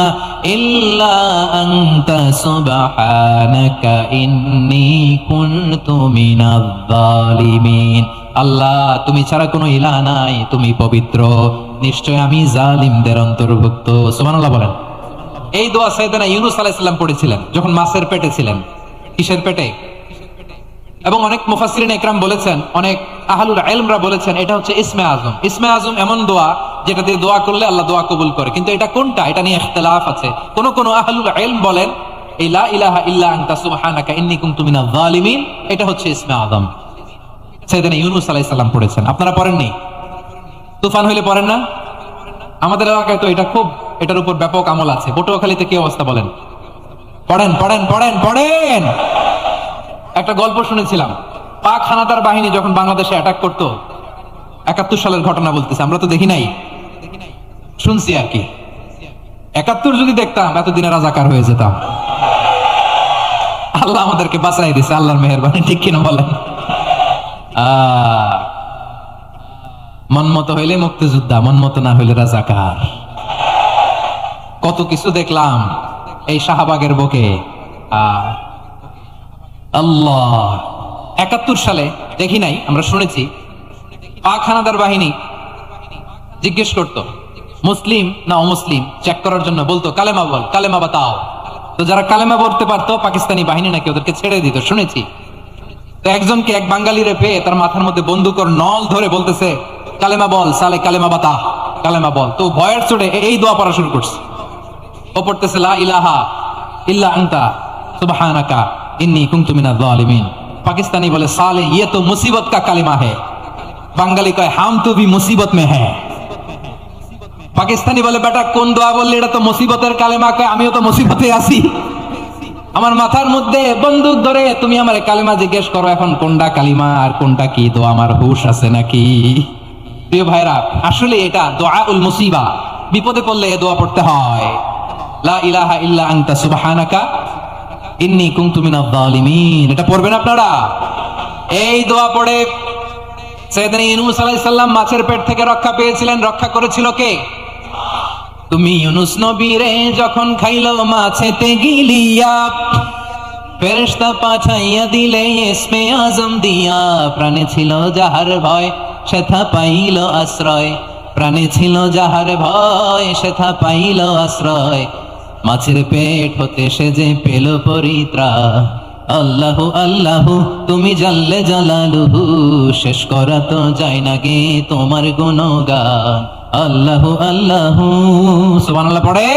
ইল্লা আনতা সুবহানাকা ইন্নী কুনতু মিনাজ জালিমিন। আল্লাহ, তুমি ছাড়া কোনো ইলাহ নাই, তুমি পবিত্র, নিশ্চয় আমি জালিমদের অন্তর্ভুক্ত। সুবহানাল্লাহ বলেন। এই দোয়া সাইয়েদনা ইউনূস আলাইহিস সালাম পড়েছিলেন যখন মাছের পেটে ছিলেন। কিসের পেটে? এবং অনেক মুফাসসিরিন ইকরাম বলেছেন, অনেক আহলুল ইলমরা বলেছেন, এটা হচ্ছে ইসমে আজম। ইসমে আজম এমন দোয়া যেটা দিয়ে দোয়া করলে আল্লাহ দোয়া কবুল করে, কিন্তু এটা কোনটা, এটা নিয়ে ইখতিলাফ আছে। কোন কোন আহলুল ইলম বলেন এই লা ইলাহা ইল্লা আনতা সুবহানাকা ইন্নী কুনতু মিনাজ জালিমিন এটা হচ্ছে ইসমে আযম। সাইয়েদনা ইউনূস আলাইহিস সালাম পড়েছেন, আপনারা পড়েননি? তুফান হইলে পড়েন না? আমাদের এলাকায় তো এটা খুব, এটার উপর ব্যাপক আমল আছে। পটুয়াখালীতে কি অবস্থা বলেন? পড়েন পড়েন পড়েন পড়েন। একটা গল্প শুনেছিলাম, পাক হানাদার বাহিনী যখন বাংলাদেশে অ্যাটাক করতো, 71 সালের ঘটনা বলতেছে, আমরা তো দেখি নাই, শুনছি আর কি। 71 যদি দেখতাম এতদিনে রাজাকার হয়ে যেতাম। আল্লাহ আমাদেরকে বাঁচাই দিছে, আল্লাহর মেহেরবানি, ঠিক কিনা বলেন? মন মতো হইলে মুক্তিযোদ্ধা, মন মতো না হইলে রাজাকার। কত কিছু দেখলাম এই শাহবাগের বুকে। আল্লাহ 71 সালে দেখি নাই, আমরা শুনেছি পাক হানাদার বাহিনী জিজ্ঞেস করতো মুসলিম না অমুসলিম চেক করার জন্য, বলতো কালেমা বল, কালেমা বাতাও। তো যারা কালেমা বলতে পারতো পাকিস্তানি বাহিনী নাকি ওদেরকে ছেড়ে দিত, শুনেছি। তো একজনকে, এক বাঙালিরে পেয়ে তার মাথার মধ্যে বন্দুকর নল ধরে বলতেছে কালেমা বল সালে, কালেমা বাতা, কালেমা বল। তো ভয়ের চড়ে এই দোয়া পড়া শুরু করছে। ও পড়তেছে লা ইলাহা ইল্লা আনতা সুবহানাকা ইন্নী কুনতু মিনাজ জালিমিন। পাকিস্তানি বলে সালে ये तो मुसीबत का कलिमा है, বাঙালি কয় হাম তো ভি মুসিবত মে হ্যাঁ। পাকিস্তানি বলে বেটা কোন দোয়া বললি, এটা তো মুসিবতের কালেমা। কয় আমিও তো মুসিবতে আছি, আমার মাথার মধ্যে বন্দুক ধরে তুমি আমার কালেমা জিজ্ঞেস করো, এখন কোনটা কালিমা আর কোনটা কি দোয়া, আমার হুশ আছে নাকি? প্রিয় ভাইরা, আসলে এটা দুআউল মুসিবা, বিপদে পড়লে এই দোয়া পড়তে হয়। লা ইলাহা ইল্লা আনতা সুবহানাকা ইন্নী কুনতু মিনাজ জালিমিন, এটা পড়বেন আপনারা। এই দোয়া পড়ে সাইয়েদনা ইউনূস আলাইহিস সালাম মাছের পেট থেকে রক্ষা পেয়েছিলেন। রক্ষা করেছিল কে? তুমি ইউনূস নবীরে যখন খাইলো মাছেতে গিলিয়া, ফেরেশতা পাঠাইয়া দিলে ইসমে আযম দিয়া। প্রাণে ছিল যাহার ভয় সেথা পাইল আশ্রয়, প্রাণে ছিল যাহার ভয় সেথা পাইল আশ্রয়। মাছের পেট হতে সে যে পেল পরিত্রাণ। আল্লাহু আল্লাহু তুমি জাল্লে জালালুহু, শেষ করা তো যায় না গে তোমার গুণগান। আল্লাহু আল্লাহু সুবহানাল্লাহ পড়ে।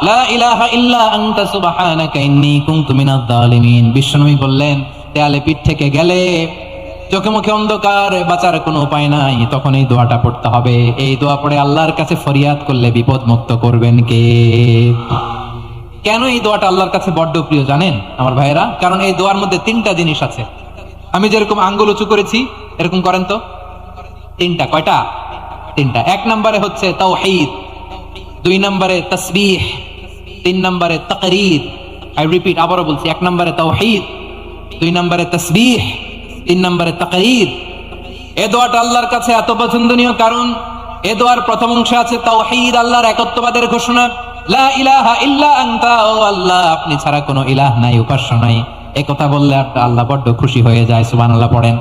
লা ইলাহা ইল্লা আনতা সুবহানাকা ইন্নী কুনতু মিনাজ জালিমিন। বিশ্বনবী বললেন দেয়ালে পিঠ থেকে গেলে, চোখে মুখে অন্ধকার, বাঁচার কোনো উপায় নাই, তখন এই দোয়াটা পড়তে হবে। এই দোয়া পড়ে আল্লাহর কাছে ফরিয়াদ করলে বিপদ মুক্ত করবেন কে? কেন এই দোয়াটা আল্লাহর কাছে বড্ড প্রিয় জানেন আমার ভাইয়েরা? কারণ এই দোয়ার মধ্যে 3টা জিনিস আছে। আমি যেরকম আঙ্গুল উঁচু করেছি এরকম করেন তো। 3টা, কয়টা? 3টা। 1 নম্বরে হচ্ছে তাওহীদ, 2 নম্বরে তাসবিহ, 3 নম্বরে তাকরীর। আই রিপিট, আবারও বলছি, 1 নম্বরে তাওহীদ, 2 নম্বরে তাসবিহ, 3 নম্বরে তাকরীর। এই দোয়াটা আল্লাহর কাছে এত পছন্দনীয় কারণ এই দোয়ার প্রথম অংশে আছে তাওহীদ, আল্লাহর একত্ববাদের ঘোষণা। লা ইলাহা ইল্লা আনতা, ও আল্লাহ আপনি ছাড়া কোনো ইলাহ নাই, উপাস্য নাই। এই কথা বললে আল্লাহ বড্ড খুশি হয়ে যায়, সুবহানাল্লাহ পড়েন।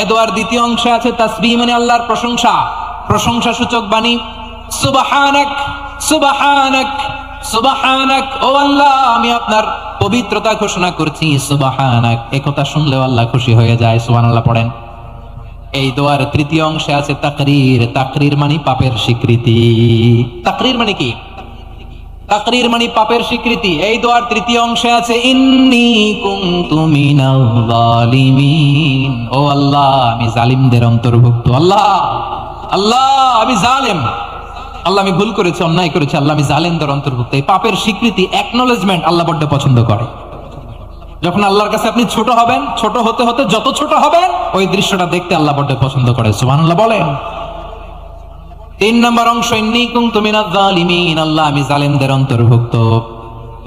এই দোয়ার দ্বিতীয় অংশে আছে তাসবিহ, মানে আল্লাহর প্রশংসা, প্রশংসা সূচক বাণী। সুবহানাক সুবহানাক সুবহানাক, ও আল্লাহ আমি আপনার পবিত্রতা ঘোষণা করছি, সুবহানাক। এই কথা শুনলেও আল্লাহ খুশি হয়ে যায়, সুবহানাল্লাহ পড়েন। এই দোয়ার তৃতীয় অংশে আছে তাকরীর, তাকরীর মানে পাপের স্বীকৃতি। তাকরীর মানে কি? তাকরীর মানে পাপের স্বীকৃতি। এই দোয়ার তৃতীয় অংশে আছে ইন্নী কুনতু মিনাল জালিমিন, ও আল্লাহ আমি জালিমদের অন্তর্ভুক্ত। আল্লাহ আল্লাহ আমি জালেম, আল্লাহ আমি ভুল করেছি, অন্যায় করেছি, আল্লাহ আমি জালেমদের অন্তর্ভুক্ত। এই পাপের স্বীকৃতি, অ্যাকনলেজমেন্ট আল্লাহ বড্ড পছন্দ করে। যখন আল্লাহর কাছে আপনি ছোট হবেন, ছোট হতে হতে যত ছোট হবেন ওই দৃশ্যটা দেখতে আল্লাহ বড্ড পছন্দ করে, সুবহানাল্লাহ বলেন। 3 নম্বর অংশ ইন্নী কুনতু মিনাজ জালিমিন, আল্লাহ আমি জালেমদের অন্তর্ভুক্ত।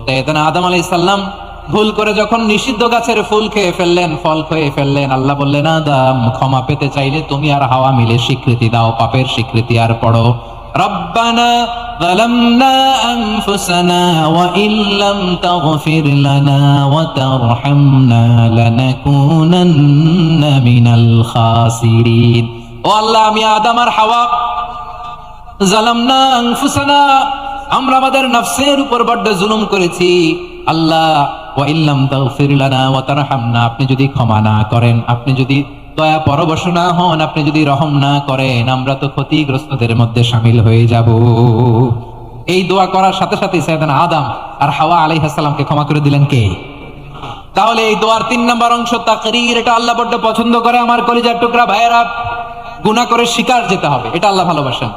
সাইয়েদনা আদম আলাইহিস সালাম ভুল করে যখন নিষিদ্ধ গাছের ফুল খেয়ে ফেললেন, ফল খেয়ে ফেললেন, আল্লাহ বললেন আদম ক্ষমা পেতে চাইলে তুমি আর হাওয়া মিলে স্বীকৃতি দাও, পাপের স্বীকৃতি। আর পড়ো রব্বানা যালামনা আনফুসানা ওয়া ইল্লাম তাগফির লানা ওয়া তারহামনা লানাকুনান্না মিনাল খাসিরিন। ও আল্লাহ আমি আদম আর হাওয়া যালামনা আনফুসানা, আমরা আমাদের নফসের উপর বড্ড জুলুম করেছি। আল্লাহ ওয়া ইল্লাম তাগফির লানা ওয়া তারহামনা, আপনি যদি ক্ষমা না করেন, আপনি যদি দয়া পরবশ না হন, আপনি যদি রহম না করেন, আমরা তো ক্ষতিগ্রস্তদের মধ্যে শামিল হয়ে যাব। এই দোয়া করার সাথে সাথে সাইয়েদনা আদম আর হাওয়া আলাইহিস সালামকে ক্ষমা করে দিলেন কে? তাহলে এই দোয়ার 3 নম্বর অংশ তাকরীর, এটা আল্লাহ বড্ড পছন্দ করে। আমার কলিজার টুকরা ভাইয়েরা, গুনাহ করে শিকার যেতে হবে, এটা আল্লাহ ভালোবাসেন।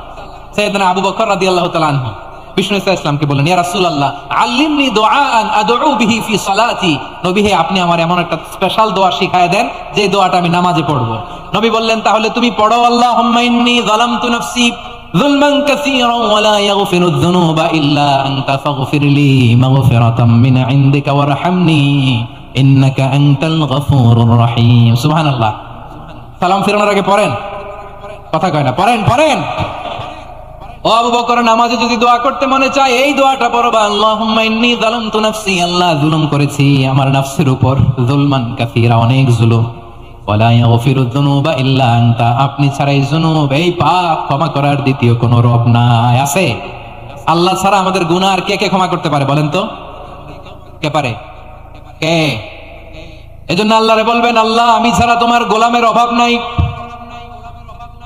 সাইয়েদনা আবু বকর রাদিয়াল্লাহু তাআলা আনহু বিষ্ণু ইসলামকে বলেন, ইয়া রাসূলুল্লাহ আল্লিমনি দুআআন আদউ বিহি ফি সালাতি। নবী হে, আপনি আমার এমন একটা স্পেশাল দোয়া শিখায় দেন যে দোয়াটা আমি নামাজে পড়ব। নবী বললেন, তাহলে তুমি পড়ো, আল্লাহুম্মা ইন্নী যালামতু নাফসি যুলমান কাসীরান ওয়া লা ইয়াগফিরুয যুনুবা ইল্লা আনতা ফাগফিরলি মাগফিরাতাম মিন ইনদিকা ওয়ারহামনি ইন্নাকা আনতাল গফুরুর রহিম। সুবহানাল্লাহ। সালাম ফিরানোর আগে পড়েন, কথা কয় না, পড়েন পড়েন। ও আবু বকর, নামাজে যদি দোয়া করতে মনে চায় এই দোয়াটা পড়বা, আল্লাহুম্মা ইন্নী যালামতু নাফসি, আল্লাহ জুলুম করেছি আমার নফসের উপর, যুলমান কাসীরা, অনেক জুলুম, ওয়া লা ইয়াগফিরুয যুনুবা ইল্লা আনতা, আপনি ছাড়া এই যুনুব, এই পাপ ক্ষমা করার দ্বিতীয় কোনো রব নাই। আছে? আল্লাহ ছাড়া আমাদের গুনাহ আর কে কে ক্ষমা করতে পারে বলেন তো? কে পারে? কে? এজন্য আল্লাহরে বলবেন, আল্লাহ আমি ছাড়া তোমার গোলামের অভাব নাই,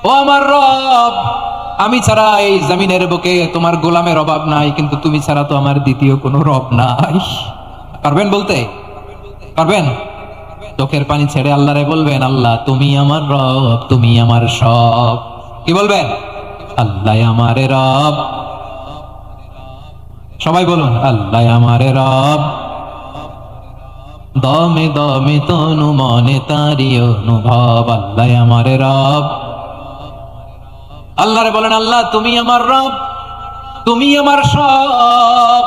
ও আমার রব, আমি ছাড়া এই জমিনের বুকে তোমার গোলামের অভাব নাই, কিন্তু তুমি ছাড়া তো আমার দ্বিতীয় কোনো রব নাই। পারবেন বলতে? পারবেন? চোখের পানি ছেড়ে আল্লাহরে বলবেন, আল্লাহ তুমি আমার রব, তুমি আমার সব। কি বলবেন? আল্লাহ আমারে রব। সবাই বলুন, আল্লাহ আমারে রব, দমে দমে তনু মনে তারি অনুভব, আল্লাহ আমারে রব। আল্লাহরে বলেন, আল্লাহ তুমি আমার রব, তুমি আমার সব।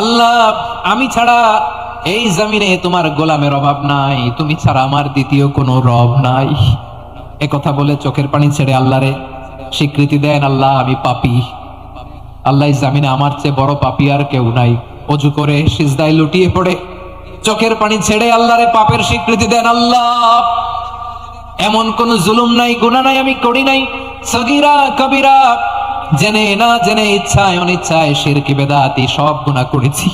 আল্লাহ আমি ছাড়া এই জমিনে তোমার গোলামের অভাব নাই, তুমি ছাড়া আমার দ্বিতীয় কোনো রব নাই। এ কথা বলে চোখের পানি ছেড়ে আল্লাহরে স্বীকৃতি দেন, আল্লাহ আমি পাপী, আল্লাহ এই জমিনে আমার চেয়ে বড় পাপী আর কেউ নাই। অজু করে সিজদায় লুটিয়ে পড়ে চোখের পানি ছেড়ে আল্লাহরে পাপের স্বীকৃতি দেন, আল্লাহ এমন কোন জুলুম নাই, গুনাহ নাই আমি করি নাই, সগীরা কবিরা, জেনে না জেনে, ইচ্ছায় অনিচ্ছায়, শিরকি বেদাতি, সব গুনাহ করেছি।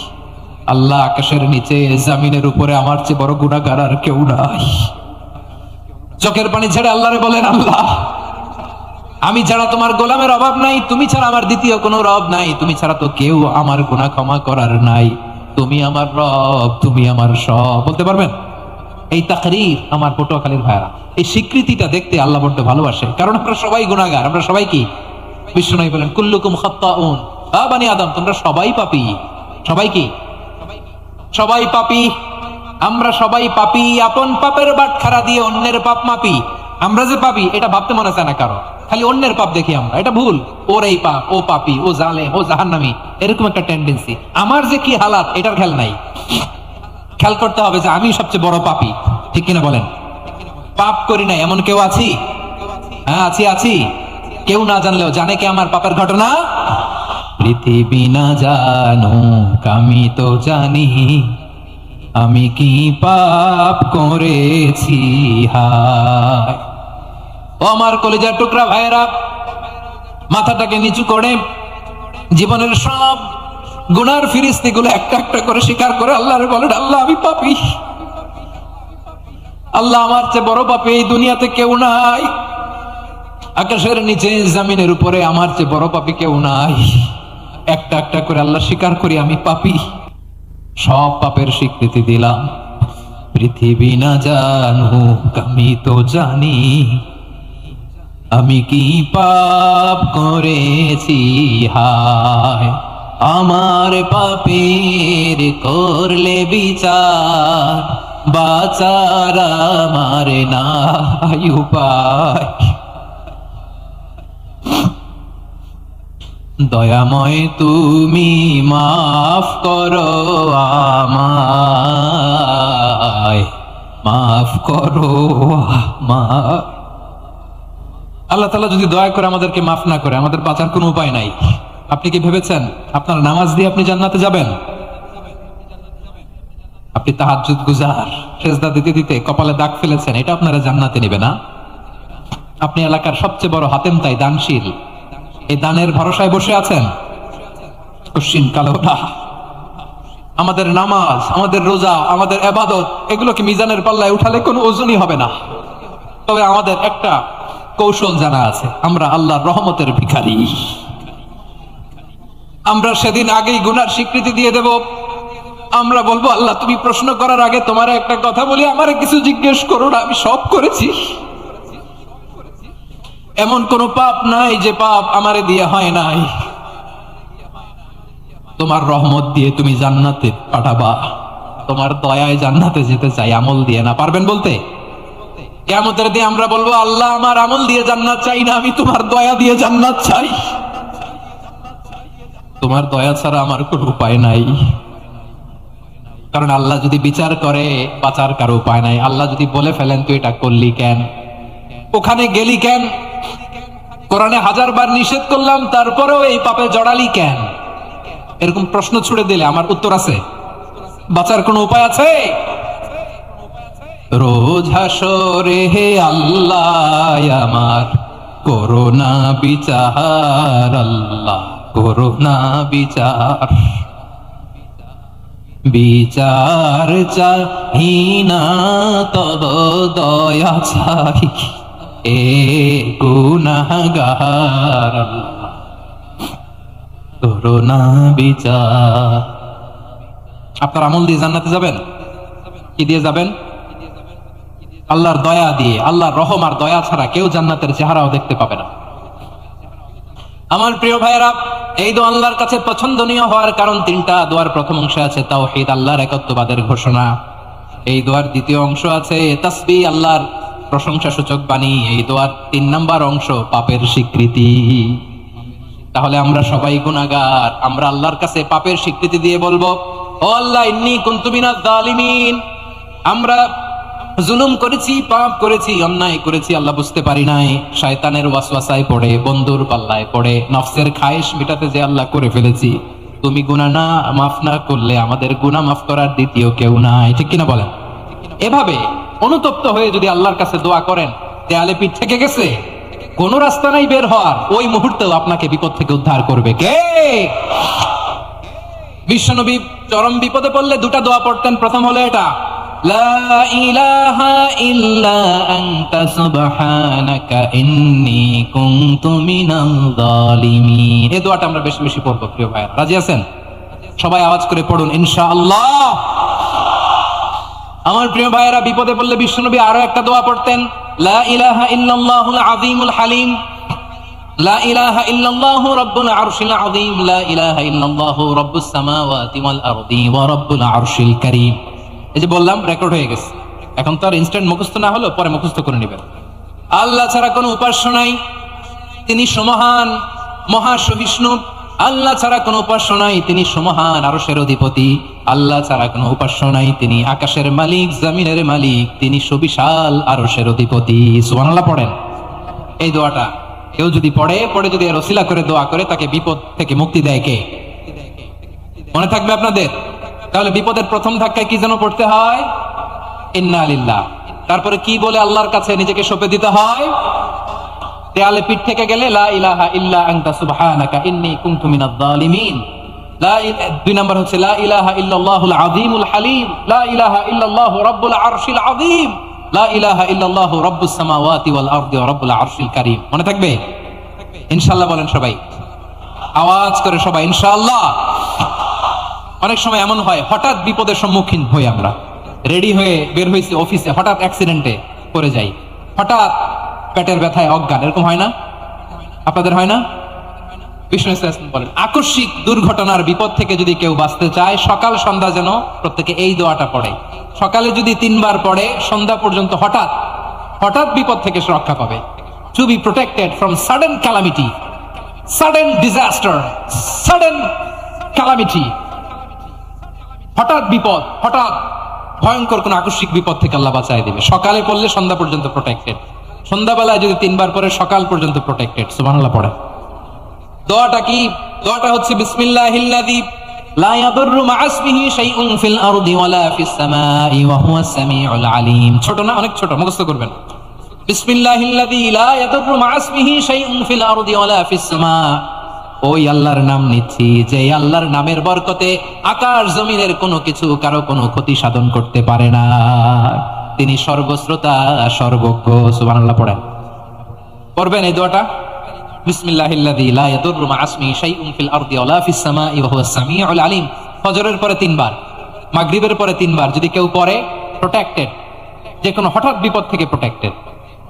আল্লাহ আকাশের নিচে জমিনের উপরে আমার চেয়ে বড় গুনাহগার আর কেউ নাই। চোখের পানি ছেড়ে আল্লাহরে বলেন, আল্লাহ আমি ছাড়া তোমার গোলামের অভাব নাই, তুমি ছাড়া আমার দ্বিতীয় কোনো রব নাই, তুমি ছাড়া তো কেউ আমার গুনাহ ক্ষমা করার নাই, তুমি আমার রব, তুমি আমার সব। বলতে পারবেন? এই তাকরীর আমার পটুয়াখালীর ভাইরা, এই স্বীকৃতিটা দেখতে আল্লাহ বড্ড ভালোবাসে, কারণ আমরা সবাই গুনাহগার, আমরা সবাই কি? বিষ্ণু বলেন, কুল্লুকুম খাত্তাউন, বানি আদম তোমরা সবাই পাপী। সবাই কি? সবাই পাপী, আমরা সবাই পাপী। আপন পাপের বাটখারা দিয়ে অন্যের পাপ মাপি। আমরা যে পাপী এটা ভাবতে মনে চায় না কারো, খালি অন্যের পাপ দেখি আমরা, এটা ভুল। ওর এই পাপ, ও পাপী, ও জালেম, ও জাহান্নামী, এরকম একটা টেন্ডেন্সি। আমার যে কি হালাত এটার খেয়াল নাই। খেয়াল করতে হবে যে আমি সবচেয়ে বড় পাপী, ঠিক কিনা বলেন? পাপ করি না এমন কেউ আছি? হ্যাঁ আছি, আছি। কেউ না জানলেও জানে কি আমার পাপের ঘটনা? পৃথিবী না জানুক আমি তো জানি, আমি কি পাপ করেছি হায়। ও আমার কলিজার টুকরা ভাইয়েরা, মাথাটাকে নিচু করে জীবনের সব গুনার ফিরিস্তিগুলো একটা একটা করে স্বীকার করে আল্লাহরে বলেন, আল্লাহ আমি পাপী, আল্লাহ আমার চেয়ে বড় পাপী এই দুনিয়াতে কেউ নাই, আকাশের নিচে জমিনের উপরে আমার চেয়ে বড় পাপী কেউ নাই। একটা একটা করে আল্লাহ স্বীকার করি আমি পাপী, সব পাপের স্বীকৃতি দিলাম। পৃথিবী না জানুক আমি তো জানি, আমি কি পাপ করেছি হায়। আমার পাপের করলে বিচার, বাঁচার আমার নাই উপায়। দয়াময় তুমি মাফ করো আমায়, মাফ করো আমায়। আল্লাহ তাআলা যদি দয়া করে আমাদেরকে মাফ না করে, আমাদের বাঁচার কোনো উপায় নাই। আপনি কি ভেবেছেন আপনার নামাজ দিয়ে আপনি জান্নাতে যাবেন? আপনি তাহাজ্জুদ গুজার, সেজদা দিতে দিতে কপালে দাগ ফেলেছেন, এটা আপনারা জান্নাতে নেবে না? আপনি এলাকার সবচেয়ে বড় হাতেম তাই দানশীল, এই দানের ভরসায় বসে আছেন, কশিন কালো না, আমাদের নামাজ, আমাদের রোজা, আমাদের ইবাদত, এগুলোকে মিজানের পাল্লায় উঠালে কোনো ওজনই হবে না। তবে আমাদের একটা কৌশল জানা আছে, আমরা আল্লাহর রহমতের ভিখারি। আমরা সেদিন আগেই গুনার স্বীকৃতি দিয়ে দেব। আমরা বলবো, আল্লাহ তুমি প্রশ্ন করার আগে তোমার একটা কথা বলি, আমারে কিছু জিজ্ঞেস করো না, আমি সব করেছি। এমন কোন পাপ নাই যে পাপ আমারে দিয়ে হয় নাই। তোমার রহমত দিয়ে তুমি জান্নাতে পাঠাবা, তোমার দয়ায় জান্নাতে যেতে চাই, আমল দিয়ে না। পারবেন বলতে? কিয়ামতের দিন আমরা বলবো, আল্লাহ আমার আমল দিয়ে জান্নাত চাই না, আমি তোমার দয়া দিয়ে জান্নাত চাই। তোমার দয়া ছাড়া আমার কোনো উপায় নাই। কারণ আল্লাহ যদি বিচার করে, বাঁচার কারো উপায় নাই। আল্লাহ যদি বলে ফেলেন তুই এটা করলি কেন, ওখানে গেলি কেন, কোরআনে 1000 বার নিষেধ করলাম তারপরেও এই পাপে জড়ালি কেন, এরকম প্রশ্ন ছুড়ে দিলে আমার উত্তর আছে? বাঁচার কোনো উপায় আছে? রোজ হাসরে হে আল্লাহ আমার করোনা বিচার, আল্লাহ করোনা বিচার। বিচার চাহি না তব দয়া চাই, এ গুনাহগার, আল্লাহ করোনা বিচার। আপনার আমল দিয়ে জান্নাতে যাবেন? কি দিয়ে যাবেন? আল্লাহর দয়া দিয়ে। আল্লাহর রহম আর দয়া ছাড়া কেউ জান্নাতের চেহারাও দেখতে পাবে না। আমার প্রিয় ভাইয়েরা, এই দোয়া আল্লাহর কাছে পছন্দনীয় হওয়ার কারণ তিনটা। দোয়ার প্রথম অংশে আছে তাওহীদ, আল্লাহর একত্ববাদের ঘোষণা। এই দোয়ার দ্বিতীয় অংশ আছে তাসবিহ, আল্লাহর প্রশংসা সূচক বাণী। এই দোয়ার 3 নম্বর অংশ পাপের স্বীকৃতি। তাহলে আমরা সবাই গুনাহগার। আমরা আল্লাহর কাছে পাপের স্বীকৃতি দিয়ে বলবো, ও আল্লাহ ইন্নী কুনতু মিনাজ জালিমিন, আমরা জুলুম করেছি, পাপ করেছি, অন্যায় করেছি, আল্লাহ বুঝতে পারি নাই। শয়তানের ওয়াসওয়াসায় পড়ে, বন্ধুর পাল্লায় পড়ে, নফসের খায়েশ মেটাতে যে আল্লাহ করে ফেলেছি। তুমি গুনাহ না মাফ না করলে আমাদের গুনাহ মাফ করার দ্বিতীয় কেউ নাই। ঠিক কিনা বলেন? এভাবে অনুতপ্ত হয়ে যদি আল্লাহর কাছে দোয়া করেন, দেয়ালে পিঠ থেকে গেছে, কোন রাস্তা নাই বের হওয়ার, ওই মুহূর্তেও আপনাকে বিপদ থেকে উদ্ধার করবে কে? বিশ্বনবী চরম বিপদে পড়লে 2টা দোয়া পড়তেন। প্রথম হলো এটা, লা ইলাহা ইল্লা আনতা সুবহানাকা ইন্নী কুনতু মিনাল জালিমিন। এই দোয়াটা আমরা বেশি বেশি পড়ব প্রিয় ভাইরা। রাজি আছেন? সবাই আওয়াজ করে পড়ুন ইনশাআল্লাহ। আমার প্রিয় ভাইরা, বিপদে পড়লে বিশ্বনবী আরো একটা দোয়া পড়তেন, লা ইলাহা ইল্লাল্লাহুল আযীমুল হালিম, লা ইলাহা ইল্লাল্লাহু রাব্বুল আরশিল আযীম, লা ইলাহা ইল্লাল্লাহু রাব্বুস সামাওয়াতি ওয়াল আরদি ওয়া রাব্বুল আরশিল কারীম। এই যে বললাম, রেকর্ড হয়ে গেছে। এখন তো আর ইনস্ট্যান্ট মুখস্থ না হলো, পরে মুখস্থ করে নেবেন। আল্লাহ ছাড়া কোনো উপাস্য নাই, তিনি সমহান মহাসহিষ্ণু। আল্লাহ ছাড়া কোনো উপাস্য নাই, তিনি সমহান আরশের অধিপতি। আল্লাহ ছাড়া কোনো উপাস্য নাই, তিনি আকাশের মালিক, জমিনের মালিক, তিনি সুবিশাল আরশের অধিপতি। সুবহানাল্লাহ পড়েন। এই দোয়াটা কেউ যদি পড়ে যদি এর ওসিলা করে দোয়া করে, তাকে বিপদ থেকে মুক্তি দেয় কে? মনে থাকবে আপনাদের? তাহলে বিপদের প্রথম ধাক্কায় কি যেন পড়তে হয়? ইন্না লিল্লাহ। তারপরে কি বলে আল্লাহর কাছে নিজেকে সঁপে দিতে হয়? দেয়ালে পিঠ থেকে গেলে লা ইলাহা ইল্লা আনতা সুবহানাকা ইন্নী কুনতু মিনাজ জালিমিন। 2 নম্বর হচ্ছে লা ইলাহা ইল্লাল্লাহুল আযীমুল হালিম, লা ইলাহা ইল্লাল্লাহু রাব্বুল আরশিল আযীম, লা ইলাহা ইল্লাল্লাহু রাব্বুস সামাওয়াতি ওয়াল আরদি ওয়া রাব্বুল আরশিল কারীম। মনে থাকবে? ইনশাআল্লাহ বলেন সবাই, আওয়াজ করে সবাই ইনশাআল্লাহ। অনেক সময় এমন হয়, হঠাৎ বিপদের সম্মুখীন হই আমরা, রেডি হয়ে বের হয়েছি অফিসে, হঠাৎ অ্যাক্সিডেন্টে পড়ে যাই, হঠাৎ পেটের ব্যথায় অজ্ঞান, এরকম হয় না? আপনাদের হয় না? বিষ্ণু ইসলাম বলেন, আকস্মিক দুর্ঘটনার বিপদ থেকে যদি কেউ বাঁচতে চায়, সকাল সন্ধ্যা যেন প্রত্যেকে এই দোয়াটা পড়ে। সকালে যদি 3 বার পড়ে, সন্ধ্যা পর্যন্ত হঠাৎ হঠাৎ বিপদ থেকে সে রক্ষা পাবে। To be protected from sudden calamity, sudden disaster, sudden calamity. হঠাৎ বিপদ, হঠাৎ ভয়ঙ্কর কোন আকস্মিক বিপদ থেকে আল্লাহ বাঁচায় দিবে। সকালে পড়লে সন্ধ্যা পর্যন্ত প্রোটেক্টেড, সন্ধ্যাবেলায় যদি 3 বার পরে সকাল পর্যন্ত প্রোটেক্টেড। সুবহানাল্লাহ পড়ে। দোয়াটা কি? দোয়াটা হচ্ছে বিসমিল্লাহিল্লাযী লা ইয়াদুররু মা'a ইসমিহি শাইউন ফিল আরদি ওয়ালা ফিস সামাই ওয়া হুয়াস সামিউল আলীম। ছোট না? অনেক ছোট, মুখস্থ করবেন। বিসমিল্লাহিল্লাযী লা ইয়াদুররু মা'a ইসমিহি শাইউন ফিল আরদি ওয়ালা ফিস সামা ওই আল্লাহর নাম নিচ্ছি যে আল্লাহর নামের বরকতে আকাশ জমিনের কোনো কিছু কারো কোনো ক্ষতি সাধন করতে পারে না। তিনি সর্বশ্রোতা সর্বজ্ঞ। সুবহানাল্লাহ পড়েন, পড়বেন এই দোয়াটা। বিসমিল্লাহিল্লাযী লা ইয়াদুররু মা ইসমিহি শাইউন ফিল আরদি ওয়ালা ফিস সামাই ওয়া হুয়াস সামিউল আলিম। ফজরের পরে 3 বার, মাগরিবের পরে 3 বার যদি কেউ পড়ে প্রোটেক্টেড, যে কোনো হঠাৎ বিপদ থেকে প্রোটেক্টেড।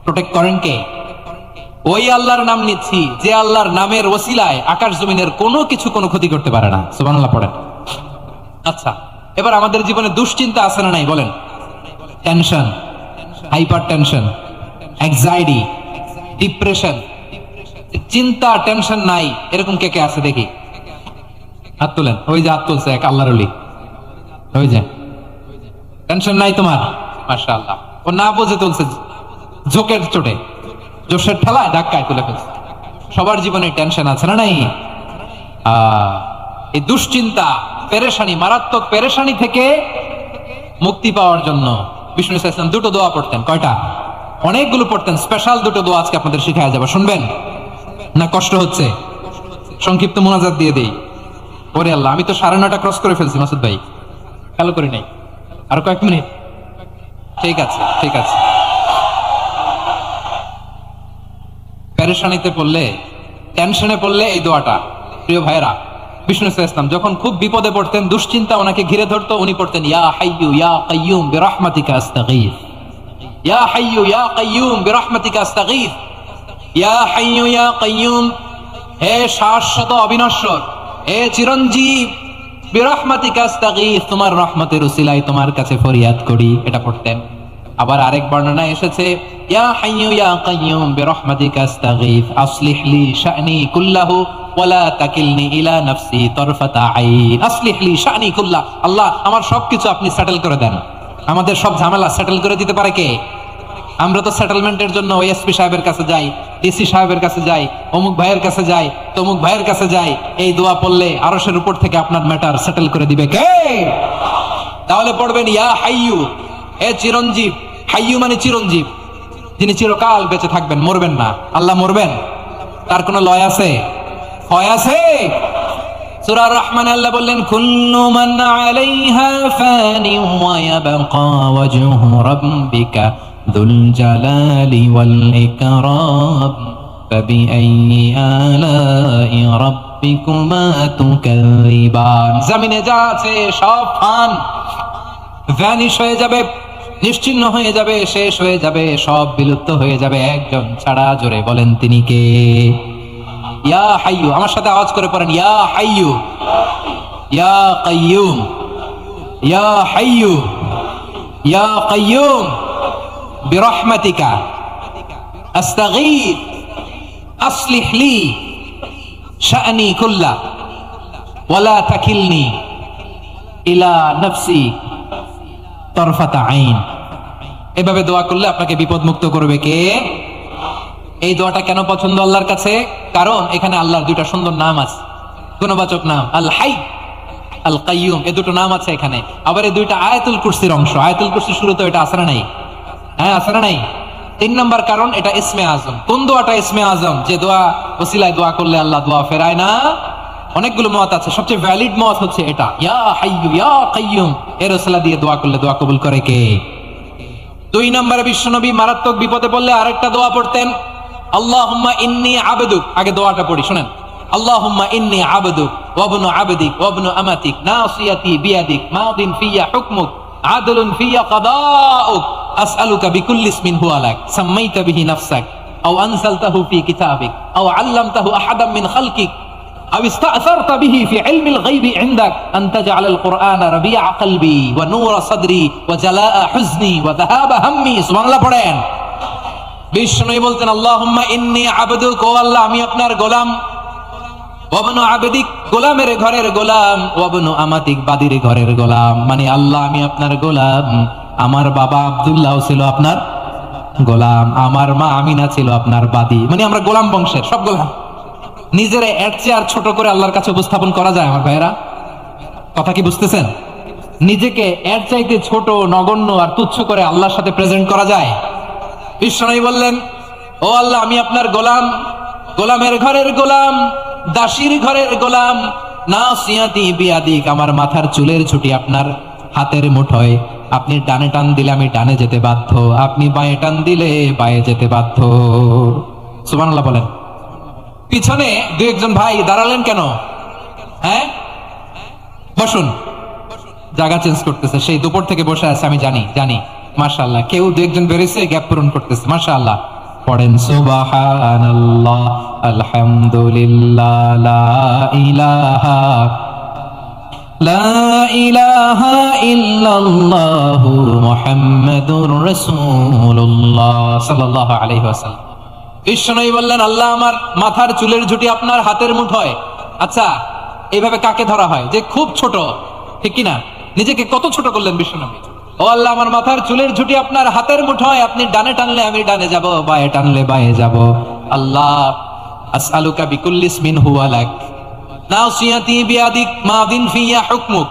প্রোটেক্ট করেন কে? ওই আল্লাহর নাম নিচ্ছি যে আল্লাহর নামের ওসিলায় আকাশ জমিনের কোনো কিছু কোনো ক্ষতি করতে পারে না। সুবহানাল্লাহ পড়েন। আচ্ছা, এবার আমাদের জীবনে দুশ্চিন্তা আছে না নাই বলেন? Tension, hyper tension, anxiety, depression, চিন্তা টেনশন নাই এরকম কে কে আছে দেখি, হাত তোলেন। ওই যে হাত তুলছে এক আল্লাহর ওলি, ওই যে টেনশন নাই তোমার, মাশাআল্লাহ। ও না বুঝে তুলছে, ঝোঁকের চোটে, জোশের ঠেলায় ধাক্কায় তুলে ফেলছে। সবার জীবনে টেনশন আছে না নাই? এই দুশ্চিন্তা, পেরেশানি, মারাত্মক পেরেশানি থেকে মুক্তি পাওয়ার জন্য বিষ্ণু ইসলাম দুটো দোয়া পড়তেন। কয়টা? অনেকগুলো পড়তেন। স্পেশাল দুটো দোয়া আজকে আপনাদের শিখায়া যাবো, শুনবেন না? কষ্ট হচ্ছে? সংক্ষিপ্ত মোনাজাত দিয়ে দেই। ওরে আল্লাহ, আমি তো 9:30 ক্রস করে ফেলছি মাসুদ ভাই, খেয়াল করি নাই। আর কয়েক মিনিট, ঠিক আছে ঠিক আছে। পেরেশানিতে পড়লে, টেনশনে পড়লে এই দোয়াটা, প্রিয় ভাইরা, বিষ্ণু ইসলাম যখন খুব বিপদে পড়তেন, দুশ্চিন্তা ওনাকে ঘিরে ধরতো, উনি পড়তেন ইয়া হাইয়ু ইয়া কাইয়ুম বিরহমাতিকা আস্তাগীথ, ইয়া হাইয়ু ইয়া কাইয়ুম বিরহমাতিকা আস্তাগীথ, ইয়া হাইয়ু ইয়া কাইয়ুম, হে শাশ্বত অবিনশ্বর, হে চিরঞ্জীব, বিরহমাতিকা আস্তাগীথ, তোমার রহমতের উসিলায় তোমার কাছে ফরিয়াদ করি। এটা পড়তেন। আবার আরেক বর্ণনায় এসেছে ইয়া হাইয়ু ইয়া কাইয়ুম বিরহমাতিকা আস্তাগীথ আসলিহ লি শা'নি কুল্লাহু ওয়ালা তাকিলনি ইলা নাফসি তারফাতা আইন। আসলিহ লি শা'নি কুল্লাহ, আল্লাহ আমার সবকিছু আপনি সেটেল করে দেন। আমাদের সব ঝামেলা সেটেল করে দিতে পারে কে? আমরা তো সেটেলমেন্টের জন্য এসপি সাহেবের কাছে যাই, ডিসি সাহেবের কাছে যাই, অমুক ভাইয়ের কাছে যাই, তমুক ভাইয়ের কাছে যাই। এই দোয়া পড়লে আরশের উপর থেকে আপনার ম্যাটার সেটেল করে দিবে কে? তাহলে পড়বেন ইয়া হাইয়ু, হে চিরঞ্জীব। হাইয়ু মানে চিরঞ্জীব, যিনি চিরকাল বেঁচে থাকবেন, মরবেন না। আল্লাহ মরবেন? তার কোনো লয় আছে? হয় আছে? সূরা রহমান আল্লাহ বললেন কুল্লু মান আলাইহা ফানি ওয়া ইয়াবকা ওয়াজহু রাব্বিকা যুল জালালি ওয়াল ইকরাম ফাবিআইয়ি আলাই রাব্বিকুমা তুকাযিবান। জমিনে যা আছে সব ফান, ভ্যানিশ হয়ে যাবে, নিশ্চিহ্ন হয়ে যাবে, শেষ হয়ে যাবে, সব বিলুপ্ত হয়ে যাবে, একজন ছাড়া। জোরে বলেন তিনি কে? ইয়া হাইয়ু, আমার সাথে আওয়াজ করে পড়েন ইয়া হাইয়ু ইয়া কাইয়ুম ইয়া হাইয়ু ইয়া কাইয়ুম বিরহমাতিকা আস্তাগীথ আসলিহ লি শা'নি কুল্লাহ ওয়ালা তাকিলনি ইলা নাফসি তরফাতা আইন। এভাবে দোয়া করলে আপনাকে বিপদ মুক্ত করবে কে? এই দোয়াটা কেন পছন্দ আল্লাহর কাছে? কারণ এখানে আল্লাহর দুইটা সুন্দর নাম আছে, গুণবাচক নাম, আল হাই, আল কাইয়ুম। এই দুটো নাম আছে এখানে। আবার এই দুইটা আয়াতুল কুরসির অংশ। আয়াতুল কুরসির শুরুতে এটা আছে না নাই? হ্যাঁ, আছে না নাই? 3 নাম্বার কারণ এটা ইসমে আজম। কোন দোয়াটা ইসমে আজম? যে দোয়া ওসিলায় দোয়া করলে আল্লাহ দোয়া ফেরায় না। অনেকগুলো মত আছে, সবচেয়ে ভ্যালিড মত হচ্ছে এটা, ইয়া হাইয়ু ইয়া কাইয়ুম। এর ওসিলা দিয়ে দোয়া করলে দোয়া কবুল করে কে? 2 নম্বরে বিশ্বনবী মারাত্মক বিপদে পড়লে আরেকটা দোয়া পড়তেন, আল্লাহুম্মা ইন্নী আবদুক। আগে দোয়াটা পড়ি, শুনেন। আল্লাহুম্মা ইন্নী আবদুক ওয়া ইবনু আবদিক ওয়া ইবনু আমাতিক নাসিয়াতি বিয়াদিক মাদিন ফিয়া হুকমুক আদলুন ফিয়া কাদাউক আসআলুকা বিকুল্লি ইসমিন হুয়া লাক সাম্মাইতা বিহি নাফসাক আও আনসালতাহু ফি কিতাবিক আও আল্লামতাহু আহাদাম মিন খালকিক আও ইসতা'সারতা বিহি ফি ইলমিল গায়বি ইনদাক আন তাজআলাল কুরআনা রাবি'a কলবি ওয়া নূরা সাদরি ওয়া জালাআ হুজনি ওয়া যাহাবা হাম্মি। সুবহানাল্লাহ পড়েন। বিষ্ণু বলতেন আল্লাহুম্মা ইন্নী আবদুক, ও আল্লাহ আমি আপনার গোলাম, ওয়া ইবনু আবদিক, গোলামের ঘরের গোলাম, ওয়া ইবনু আমাতিক, বাদীর ঘরের গোলাম। মানে আল্লাহ আমি আপনার গোলাম। আমার বাবা আব্দুল্লাহ ছিল আপনার গোলাম, আমার মা আমিনা ছিল আপনার বাদী। মানে আমরা গোলাম বংশের, সব গোলাম। নিজের এর চেয়ে আর ছোট করে আল্লাহর কাছে উপস্থাপন করা যায় আমার ভাইয়েরা? কথা কি বুঝতেছেন? নিজেকে এর চাইতে ছোট, নগণ্য আর তুচ্ছ করে আল্লাহর সাথে প্রেজেন্ট করা যায়? বিশ্বনবী বললেন ও আল্লাহ আমি আপনার গোলাম, গোলামের ঘরের গোলাম, দাসীর ঘরের গোলাম, নাসিয়াতি বিয়াদিক, আমার মাথার চুলের ছুটি আপনার হাতের মুঠোয়, আপনি ডানে টান দিলে আমি ডানে যেতে বাধ্য, আপনি বাঁয়ে টান দিলে বাঁয়ে যেতে বাধ্য। সুবহানাল্লাহ বলেন। পিছনে দুই একজন ভাই দাঁড়ালেন কেন? হ্যাঁ, বসুন। জায়গা চেঞ্জ করতেছে, সেই দুপুর থেকে বসে আছে, আমি জানি জানি। মাশাআল্লাহ, কেউ দু একজন বেরিয়েছে, গ্যাপ পূরণ করতেছে। মাশাআল্লাহ, পড়েন সুবহানাল্লাহ, আলহামদুলিল্লাহ, লা ইলাহা ইল্লাল্লাহু মুহাম্মাদুর রাসূলুল্লাহ সাল্লাল্লাহু আলাইহি ওয়াসাল্লাম। বিশ্বনবী বললেন, আল্লাহ আমার মাথার চুলের ঝুঁটি আপনার হাতের মুঠোয়। আচ্ছা, এইভাবে কাকে ধরা হয়? যে খুব ছোট, ঠিক কিনা? নিজেকে কত ছোট করলেন বিশ্বনবী। ও আল্লাহ, আমার মাথার চুলের ঝুঁটি আপনার হাতের মুঠোয়, আপনি ডানে টানলে আমি ডানে যাব, বাঁয়ে টানলে বাঁয়ে যাব। আল্লাহ, আসআলুকা বিকুল্লি ইসমিন হুয়া লাক, নাসিয়াতি বিয়াদিক, মাদিন ফিয়া হুকমুক,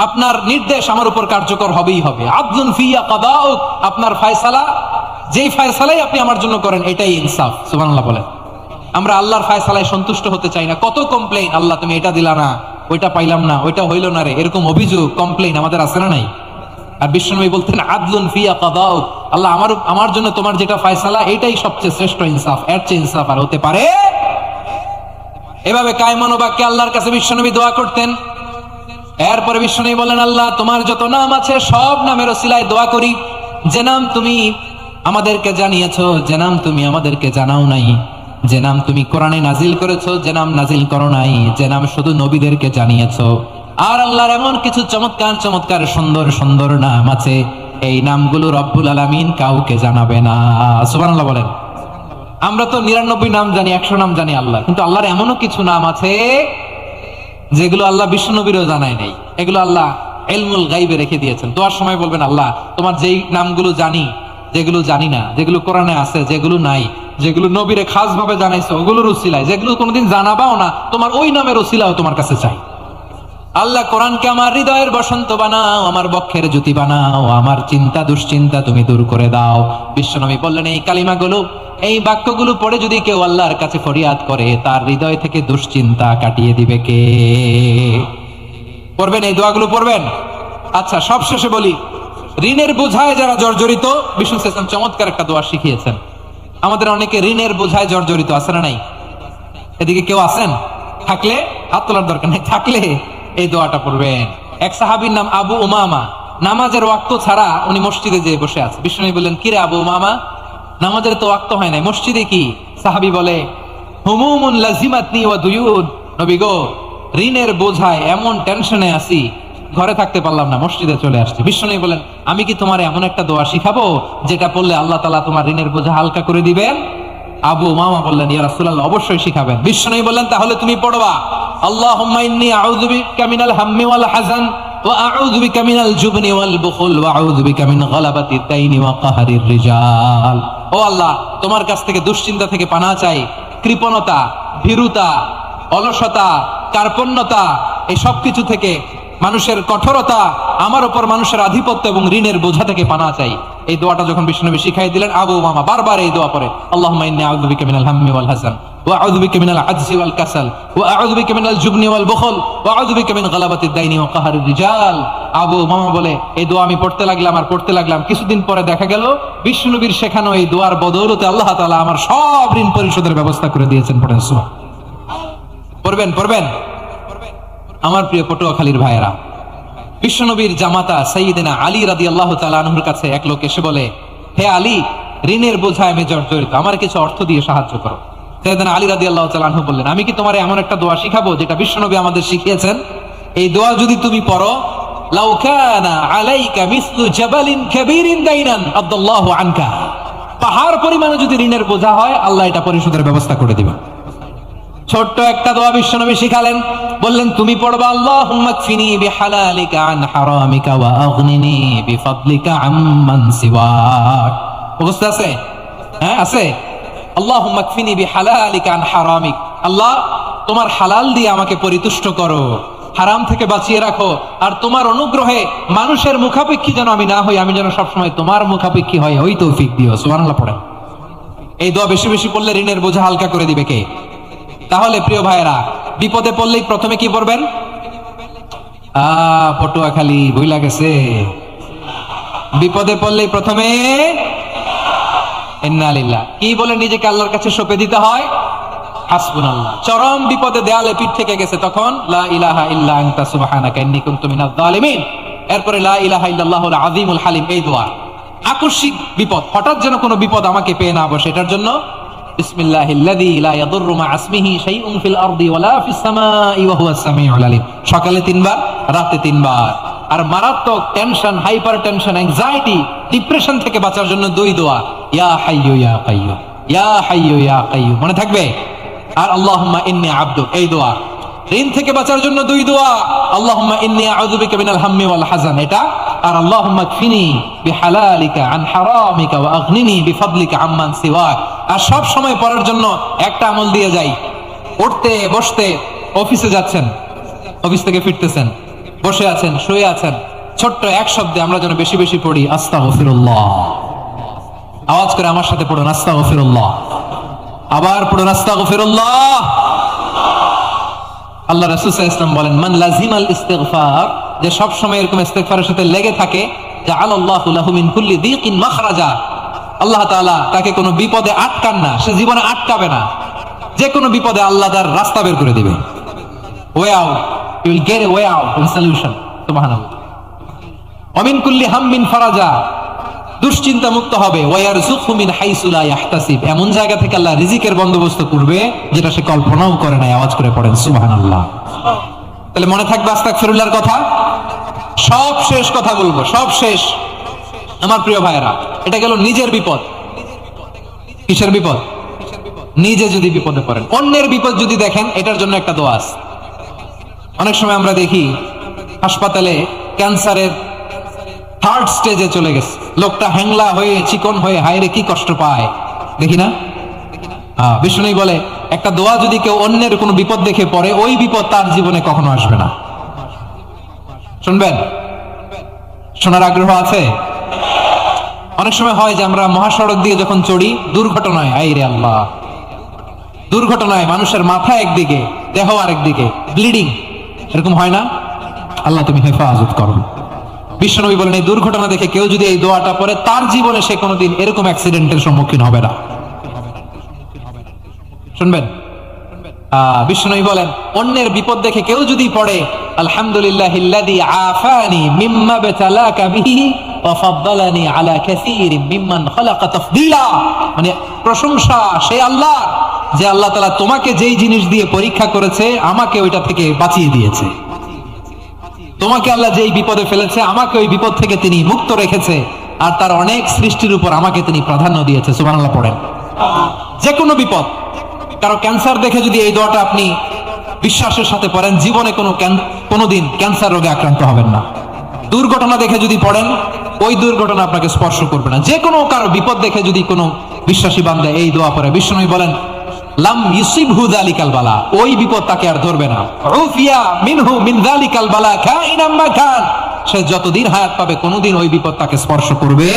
আপনার নির্দেশ আমার উপর কার্যকর হবেই হবে। আদলুন ফিয়া কাদাউক, আপনার ফয়সালা, যেই ফয়সালাই আপনি আমার জন্য করেন এটাই ইনসাফ। সুবহানাল্লাহ বলেন। আমরা আল্লাহর ফয়সালায় সন্তুষ্ট হতে চাই না। কত কমপ্লেইন, আল্লাহ তুমি এটা দিলা না, ওইটা পাইলাম না, ওইটা হইল না রে, এরকম অভিযোগ কমপ্লেইন আমাদের আছে না নাই? আর বিশ্বনবী বলতেন, আদলুন ফিয়া কাদাউক, আল্লাহ আমার জন্য তোমার যেটা ফয়সালা এটাই সবচেয়ে শ্রেষ্ঠ ইনসাফ, এর চেয়ে ইনসাফ আর হতে পারে? এভাবে কায়মান বাক্যে আল্লাহর কাছে বিশ্বনবী দোয়া করতেন। এরপরে বিশ্বনবী বলেন, আল্লাহ তোমার যত নাম আছে সব নামের ওসিলায় দোয়া করি, যে নাম তুমি আমাদেরকে জানিয়েছো, যে নাম তুমি আমাদেরকে জানাও নাই, যে নাম তুমি কোরআনে নাজিল করেছো, যে নাম নাজিল করো নাই, যে নাম শুধু নবীদেরকে জানিয়েছো। আর আল্লাহর এমন কিছু চমৎকার চমৎকার সুন্দর সুন্দর নাম আছে, এই নামগুলো রব্বুল আলামিন কাউকে জানাবে না। সুবহানাল্লাহ বলেন। আমরা তো 99 নাম জানি, 100 নাম জানি আল্লাহ, কিন্তু আল্লাহর এমনও কিছু নাম আছে যেগুলো আল্লাহ বিশ্বনবীরও জানায় নাই। এগুলো আল্লাহ ইলমুল গায়বে রেখে দিয়েছেন। দোয়ার সময় বলবেন, আল্লাহ তোমার যেই নামগুলো জানি, যেগুলো জানি না, যেগুলো কোরআনে আছে, যেগুলো নাই, যেগুলো নবীরে খাস ভাবে জানাইছো ওগুলোর উসিলায়, যেগুলো কোনোদিন জানাবাও না তোমার ওই নামের উসিলাও তোমার কাছে চাই। আল্লাহ কোরআনকে আমার হৃদয়ের বসন্ত বানাও, আমার বক্ষের জ্যোতি বানাও, আমার চিন্তা দুশ্চিন্তা তুমি দূর করে দাও। বিশ্বনবী বললেন, এই কালিমাগুলো, এই বাক্যগুলো পড়ে যদি কেউ আল্লাহর কাছে ফরিয়াদ করে, তার হৃদয় থেকে দুশ্চিন্তা কাটিয়ে দিবে কে? পড়বেন, এই দোয়াগুলো পড়বেন। আচ্ছা, সবশেষে বলি, ঋণের বোঝায় যারা জর্জরিত, বিষ্ণু ইসলাম চমৎকার একটা দোয়া শিখিয়েছেন। আমাদের অনেকে ঋণের বোঝায় জর্জরিত, আছে না নাই? এদিকে কেউ আছেন? থাকলে হাত তোলার দরকার নেই, থাকলে এই দোয়াটা পড়বেন। এক সাহাবীর নাম আবু উমামা, নামাজের ওয়াক্ত ছাড়া উনি মসজিদে যেয়ে বসে আছে। বিষ্ণু বললেন, কিরে আবু উমামা, নামাজের তো ওয়াক্ত হয় নাই, মসজিদে কি? সাহাবী বলে, হুমুমুন লাজিমাতনি ওয়া দুয়ুন, নবী গো, ঋণের বোঝায় এমন টেনশনে আছি, ঘরে থাকতে পারলাম না, মসজিদে চলে আসছে। বিষ্ণু বলেন, আমি কি তোমার এমন একটা দোয়া শিখাবো যেটা পড়লে আল্লাহ তাআলা তোমার ঋণের বোঝা হালকা করে দিবেন? আবু উমামা বললেন, ইয়া রাসূলুল্লাহ, অবশ্যই শিখাবেন। বিষ্ণু বললেন, তাহলে তুমি পড়বা, আল্লাহুম্মা ইন্নী আউযু বিকা মিনাল হাম্মি ওয়াল হাযান ওয়া আউযু বিকা মিনাল জুবনি ওয়াল বুখল ওয়া আউযু বিকা মিন গালাবাতিদ দাইনি ওয়া কাহরির রিজাল। ও আল্লাহ, তোমার কাছ থেকে দুশ্চিন্তা থেকে পানাহ চাই, কৃপণতা, ভীরুতা, অলসতা, কার্পণ্যতা, এই সব কিছু থেকে, মানুষের কঠোরতা, আমার উপর মানুষের আধিপত্য এবং ঋণের বোঝা থেকে পানাহ চাই। এই দোয়াটা যখন বিষ্ণু শিখাই দিলেন, আবু উমামা বারবার এই দোয়া পড়ে, আল্লাহুম্মা ইন্নী আউযু বিকা মিনাল হাম্মি ওয়াল হাযান ওয়া আউযু বিকা মিনাল আজজি ওয়াল কাসাল ওয়া আউযু বিকা মিনাল জুবনি ওয়াল বুখল ওয়া আউযু বিকা মিন গালাবাতিদ দাইনি ওয়া কাহরির রিজাল। আবু উমামা বলে, এই দোয়া আমি পড়তে লাগলাম আর পড়তে লাগলাম, কিছুদিন পরে দেখা গেল বিষ্ণুনবীর শেখানো এই দোয়ার বদৌলতে আল্লাহ তাআলা আমার সব ঋণ পরিশোধের ব্যবস্থা করে দিয়েছেন। পড়েন সুবহানাল্লাহ। পড়বেন পড়বেন। আমার প্রিয় পটুয়াখালীর ভাইয়েরা, বিশ্বনবীর জামাতা সাইয়্যিদিনা আলী রাদিয়াল্লাহু তাআলা আনহুর কাছে এক লোক এসে বলে, হে আলী, ঋণের বোঝায় আমি জর্জরিত, আমার কিছু অর্থ দিয়ে সাহায্য করো। সাইয়্যিদিনা আলী রাদিয়াল্লাহু তাআলা আনহু বললেন, আমি কি তোমার এমন একটা দোয়া শিখাবো যেটা বিশ্বনবী আমাদের শিখিয়েছেন? এই দোয়া যদি তুমি পড়ো, লাউ কানা আলাইকা মিসলু জাবালিন কাবীরিন দাইনান আদাল্লাহু আনকা, পাহাড় পরিমাণে যদি ঋণের বোঝা হয়, আল্লাহ এটা পরিশোধের ব্যবস্থা করে দিবেন। ছোট্ট একটা দোয়া বিশ্বনবী শিখালেন, বললেন, তুমি পড়বা, আল্লাহুম্মা কফিনি বিহালালিকা আন হারামিকা ওয়া আগনিনি বিফাদলিকা আম্মান সিওয়াক। বুঝতে আছে? হ্যাঁ, আছে। আল্লাহুম্মা কফিনি বিহালালিকা আন হারামিক, আল্লাহ তোমার হালাল দিয়ে আমাকে পরিতুষ্ট করো, হারাম থেকে বাঁচিয়ে রাখো, আর তোমার অনুগ্রহে মানুষের মুখাপেক্ষী যেন আমি না হই, আমি যেন সবসময় তোমার মুখাপেক্ষী হই, ওই তৌফিক দিও। সুবহানাল্লাহ পড়েন। এই দোয়া বেশি বেশি পড়লে ঋণের বোঝা হালকা করে দিবে কে? তাহলে প্রিয় ভাইরা, বিপদে পড়লেই প্রথমে কি পড়বেন? পটুয়াখালী ভুইলা গেছে। বিপদে পড়লেই প্রথমে ইন্না লিল্লাহ কি বলে নিজেকে আল্লাহর কাছে সঁপে দিতে হয়? হাসবুনাল্লাহ। চরম বিপদে দেয়ালে পিঠ থেকে গেছে, তখন লা ইলাহা ইল্লা আনতা সুবহানাকা ইন্নী কুনতু মিনাজ জালিমিন। এরপরে লা ইলাহা ইল্লাল্লাহুল আযীমুল হালিম, এই দোয়া। আকস্মিক বিপদ, হঠাৎ যেন কোনো বিপদ আমাকে পেয়ে না বসে, এটার জন্য বিসমিল্লাহিল্লাযী লা ইয়াদুররু মা ইসমিহি শাইউন ফিল আরদি ওয়ালা ফিস সামাই ওয়া হুয়াস সামিউল আলীম। সকালে 3 বার, রাতে 3 বার। আর মারাত্মক tension, hyper tension, anxiety, depression থেকে বাঁচার জন্য 2 দোয়া, ইয়া হাইয়্যু ইয়া কাইয়্যুম, ইয়া হাইয়্যু ইয়া কাইয়্যুম, মনে থাকবে? আর আল্লাহুম্মা ইন্নী আবদুক, এই দোয়া। ঋণ থেকে বাঁচার জন্য 2 দোয়া, আল্লাহুম্মা ইন্নী আউযু বিকা মিনাল হাম্মি ওয়াল হাযান, এটা। আর আল্লাহুম্মা কফিনি বিহালালিকা আন হারামিকা ওয়া আগনিনি বিফাদলিকা আম্মান সিওয়াক। আর সব সময় পড়ার জন্য একটা আমল দিয়ে যাই, উঠতে বসতে, অফিসে যাচ্ছেন, অফিস থেকে ফিরতেছেন, বসে আছেন, শুয়ে আছেন, ছোট্ট এক শব্দে আমরা যেন বেশি বেশি পড়ি আস্তাগফিরুল্লাহ। আওয়াজ করে আমার সাথে পড়ুন আস্তাগফিরুল্লাহ। আবার পড়ুন আস্তাগফিরুল্লাহ। আল্লাহ রাসূল সাল্লাল্লাহু আলাইহি ওয়াসাল্লাম বলেন, মান লাজিমাল ইস্তিগফার, যে সব সময় এরকম ইস্তিগফারের সাথে লেগে থাকে, জাআলাল্লাহু লাহু মিন কুল্লি দীকিন মাখরাজা, আল্লাহ তাআলা তাকে কোনো বিপদে আটকান না, সে জীবনে আটকাবে না। যে কোনো বিপদে আল্লাহ তার রাস্তা বের করে দিবে। Way out, you will get a way out and solution. সুবহানাল্লাহ। ওয়া মিন কুল্লি হাম্মিন ফারাজা, দুশ্চিন্তা মুক্ত হবে। ওয়ারযুকহু মিন হাইসু লা ইয়াহতাসিব, এমন জায়গা থেকে আল্লাহ রিজিকের বন্দোবস্ত করবে যেটা সে কল্পনাও করে নাই। আওয়াজ করে পড়েন সুবহানাল্লাহ। তাহলে মনে থাকবে আস্তাগফিরুল্লাহর কথা। সব শেষ কথা বলবো, সব শেষ আমার প্রিয় ভাইয়েরা। এটা গেল নিজের বিপদ। কিসের বিপদ? নিজে যদি বিপদে পড়েন। অন্যের বিপদ যদি দেখেন, এটার জন্য একটা দোয়া আছে। অনেক সময় আমরা দেখি হাসপাতালে ক্যান্সারের 3rd স্টেজে চলে গেছে, লোকটা হ্যাংলা হয়ে, চিকন হয়ে, হায়রে কি কষ্ট পায়, দেখি না? বিষ্ণু বলে, একটা দোয়া যদি কেউ অন্যের কোনো বিপদ দেখে পড়ে, ওই বিপদ তার জীবনে কখনো আসবে না। শুনবেন? শোনার আগ্রহ আছে? অনেক সময় হয় যে আমরা মহাসড়ক দিয়ে যখন চড়ি, দুর্ঘটনায়, আইরে আল্লাহ, দুর্ঘটনায় মানুষের মাথা একদিকে, দেহ আরেকদিকে, ব্লিডিং, এরকম হয় না? আল্লাহ তুমি হেফাজত করো। বিশ্বনবী বলেন, এই দুর্ঘটনা দেখে কেউ যদি এই দোয়াটা পড়ে, তার জীবনে সে কোনোদিন এরকম অ্যাক্সিডেন্টের সম্মুখীন হবে না। শুনবেন? বিশ্বনবী বলেন, অন্যের বিপদ দেখে কেউ যদি পড়ে, আলহামদুলিল্লাহিল্লাযী আফানি মিম্মা বাতালাকা বিহি ওয়া ফাদ্দালানি আলা কাসীরিন মিম্মান খালাকা তাফদীলা, মানে প্রশংসা সেই আল্লাহ, যে আল্লাহ তাআলা তোমাকে যেই জিনিস দিয়ে পরীক্ষা করেছে, আমাকে ওইটা থেকে বাঁচিয়ে দিয়েছে। তোমাকে আল্লাহ যেই বিপদে ফেলেছে, আমাকে ওই বিপদ থেকে তিনি মুক্ত রেখেছে, আর তার অনেক সৃষ্টির উপর আমাকে তিনি প্রাধান্য দিয়েছে। সুবহানাল্লাহ পড়েন। যে কোনো বিপদ, কারো ক্যান্সার দেখে যদি এই দোয়াটা আপনি বিশ্বাসের সাথে পড়েন, জীবনে কোনোদিন ক্যান্সার রোগে আক্রান্ত হবেন না। দুর্ঘটনা দেখে যদি পড়েন, ওই দুর্ঘটনা আপনাকে স্পর্শ করবে না। যে কোনো কারো বিপদ দেখে যদি কোনো বিশ্বাসী বান্দা এই দোয়া পড়ে, বিষ্ণু বলেন, লাম ইউসিবহু যালিকাল বালা, ওই বিপদ তাকে আর ধরবে না। উফিয়া মিনহু মিন যালিকাল বালা কাইনাম মা কান, সে যতদিন হায়াত পাবে কোনোদিন ওই বিপদ তাকে স্পর্শ করবে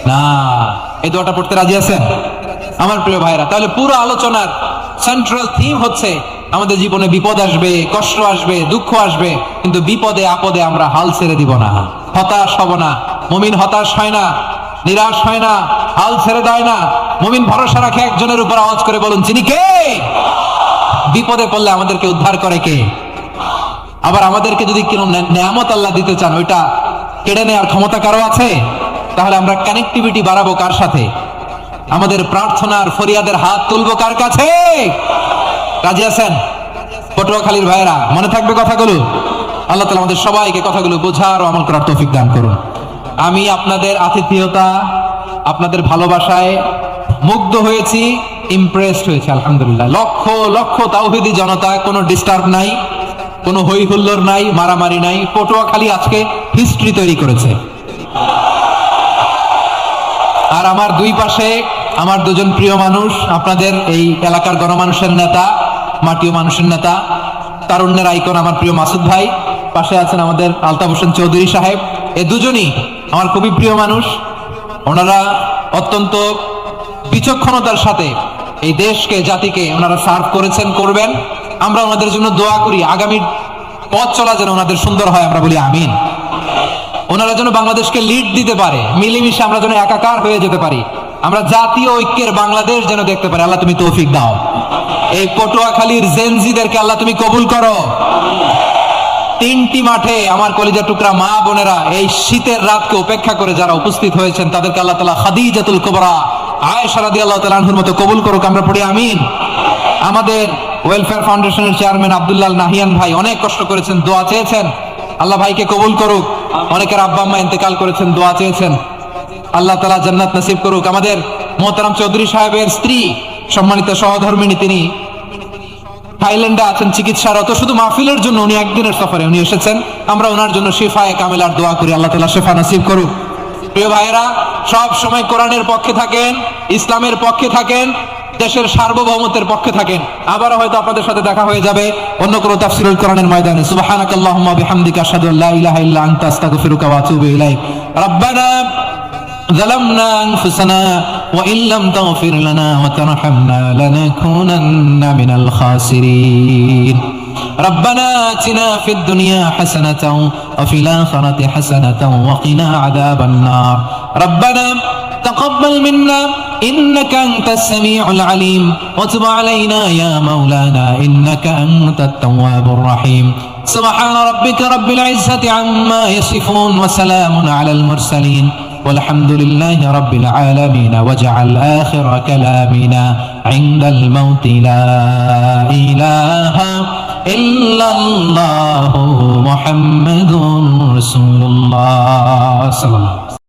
না। এই দোয়াটা পড়তে রাজি আছেন আমার প্রিয় ভাইরা? তাহলে পুরো আলোচনার সেন্ট্রাল থিম হচ্ছে, আমাদের জীবনে বিপদ আসবে, কষ্ট আসবে, দুঃখ আসবে, কিন্তু বিপদে আপদে আমরা হাল ছেড়ে দিব না, হতাশ হব না। মুমিন হতাশ হয় না, নিরাশ হয় না, হাল ছেড়ে দেয় না। মুমিন ভরসা রাখে একজনের উপর। আওয়াজ করে বলুন, যিনি কে? বিপদে পড়লে আমাদেরকে উদ্ধার করে কে? আবার আমাদেরকে যদি কোনো নেয়ামত আল্লাহ দিতে চান, ওইটা কেড়ে নেওয়ার ক্ষমতা কারো আছে? তাহলে আমরা কানেক্টিভিটি বাড়াবো কার সাথে? আমাদের প্রার্থনার ফরিয়াদের হাত তুলবো কার কাছে? রাজি আছেন পটুয়াখালীর ভাইয়েরা? মনে থাকবে কথাগুলো? আল্লাহ তাআলা আমাদের সবাইকে কথাগুলো বোঝার ও আমল করার তৌফিক দান করুন। আমি আপনাদের আতিথেয়তা, আপনাদের ভালোবাসায় মুগ্ধ হয়েছি, ইমপ্রেসড হয়েছে। আলহামদুলিল্লাহ। লক্ষ লক্ষ তাওহীদি জনতা, কোনো ডিস্টার্ব নাই, কোনো হই হুল্লোড় নাই, মারামারি নাই। পটুয়াখালী আজকে হিস্ট্রি তৈরি করেছে। আর আমার দুই পাশে আমার দুজন প্রিয় মানুষ, আপনাদের এই এলাকার গণমানুষের নেতা, মাটিও মানুষের নেতা, তারুণ্যের আইকন আমার প্রিয় মাসুদ ভাই। পাশে আছেন আমাদের আলতাফ হোসেন চৌধুরী সাহেব। এই দুজনই আমার খুবই প্রিয় মানুষ। ওনারা অত্যন্ত বিচক্ষণতার সাথে এই দেশকে জাতিকে ওনারা সার্ভ করেছেন, করবেন। আমরা ওনাদের জন্য দোয়া করি, আগামী পথ চলা যেন ওনাদের সুন্দর হয়, আমরা বলি আমিন। ওনারা যেন বাংলাদেশকে লিড দিতে পারে, মিলেমিশে আমরা যেন একাকার হয়ে যেতে পারি, আমরা জাতীয় ঐক্যের বাংলাদেশ যেন দেখতে পারি। আল্লাহ তুমি তৌফিক দাও। এই পটুয়াখালীর জেনজিদেরকে আল্লাহ তুমি কবুল করো। তিনটি মাঠে আমার কলিজার টুকরা মা বোনেরা এই শীতের রাতকে উপেক্ষা করে যারা উপস্থিত হয়েছেন তাদেরকে আল্লাহ তাআলা খাদিজাতুল কুবরা আয়েশা রাদিয়াল্লাহু তাআলা আনহার মতো কবুল করুক, আমরা পড়ি আমিন। আমাদের ওয়েলফেয়ার ফাউন্ডেশনের চেয়ারম্যান আব্দুল্লাহ নাহিয়ান ভাই অনেক কষ্ট করেছেন, দোয়া চেয়েছেন, আল্লাহ ভাইকে কবুল করুক। অনেকের আব্বা আম্মা ইন্তেকাল করেছেন, দোয়া চেয়েছেন, আল্লাহ তাআলা জান্নাত নসিব করুক। আমাদের মোহতারাম চৌধুরী সাহেবের স্ত্রী, সম্মানিত সহধর্মিণী, তিনি থাইল্যান্ডে আছেন চিকিৎসারত, শুধু মাহফিলের জন্য উনি একদিনের সফরে উনি এসেছেন। আমরা ওনার জন্য শিফায়ে কামিলার দোয়া করি, আল্লাহ তাআলা শিফা নসিব করুক। প্রিয় ভাইয়েরা, সব সময় কোরআনের পক্ষে থাকেন, ইসলামের পক্ষে থাকেন, দেশের সার্বভৌমত্বের পক্ষে থাকেন। আবার হয়তো আপনাদের সাথে দেখা হয়ে যাবে অন্য কোনো তাফসীরুল কোরআনের ময়দানে। সুবহানাকাল্লাহুম্মা বিহামদিকা আশহাদু আল্লা ইলাহা ইল্লা আনতা আস্তাগফিরুকা ওয়া আতুবু ইলাইক। রব্বানা ظلمنا أنفسنا وإن لم تغفر لنا وترحمنا لنكونن من الخاسرين. ربنا آتنا في الدنيا حسنة وفي الآخرة حسنة وقنا عذاب النار. ربنا تقبل منا إنك أنت السميع العليم وتب علينا يا مولانا إنك أنت التواب الرحيم. سبحان ربك رب العزة عما يصفون وسلام على المرسلين والحمد لله رب العالمين. واجعل آخر كلامنا عند الموت لا إله إلا الله محمد رسول الله صلى الله عليه وسلم.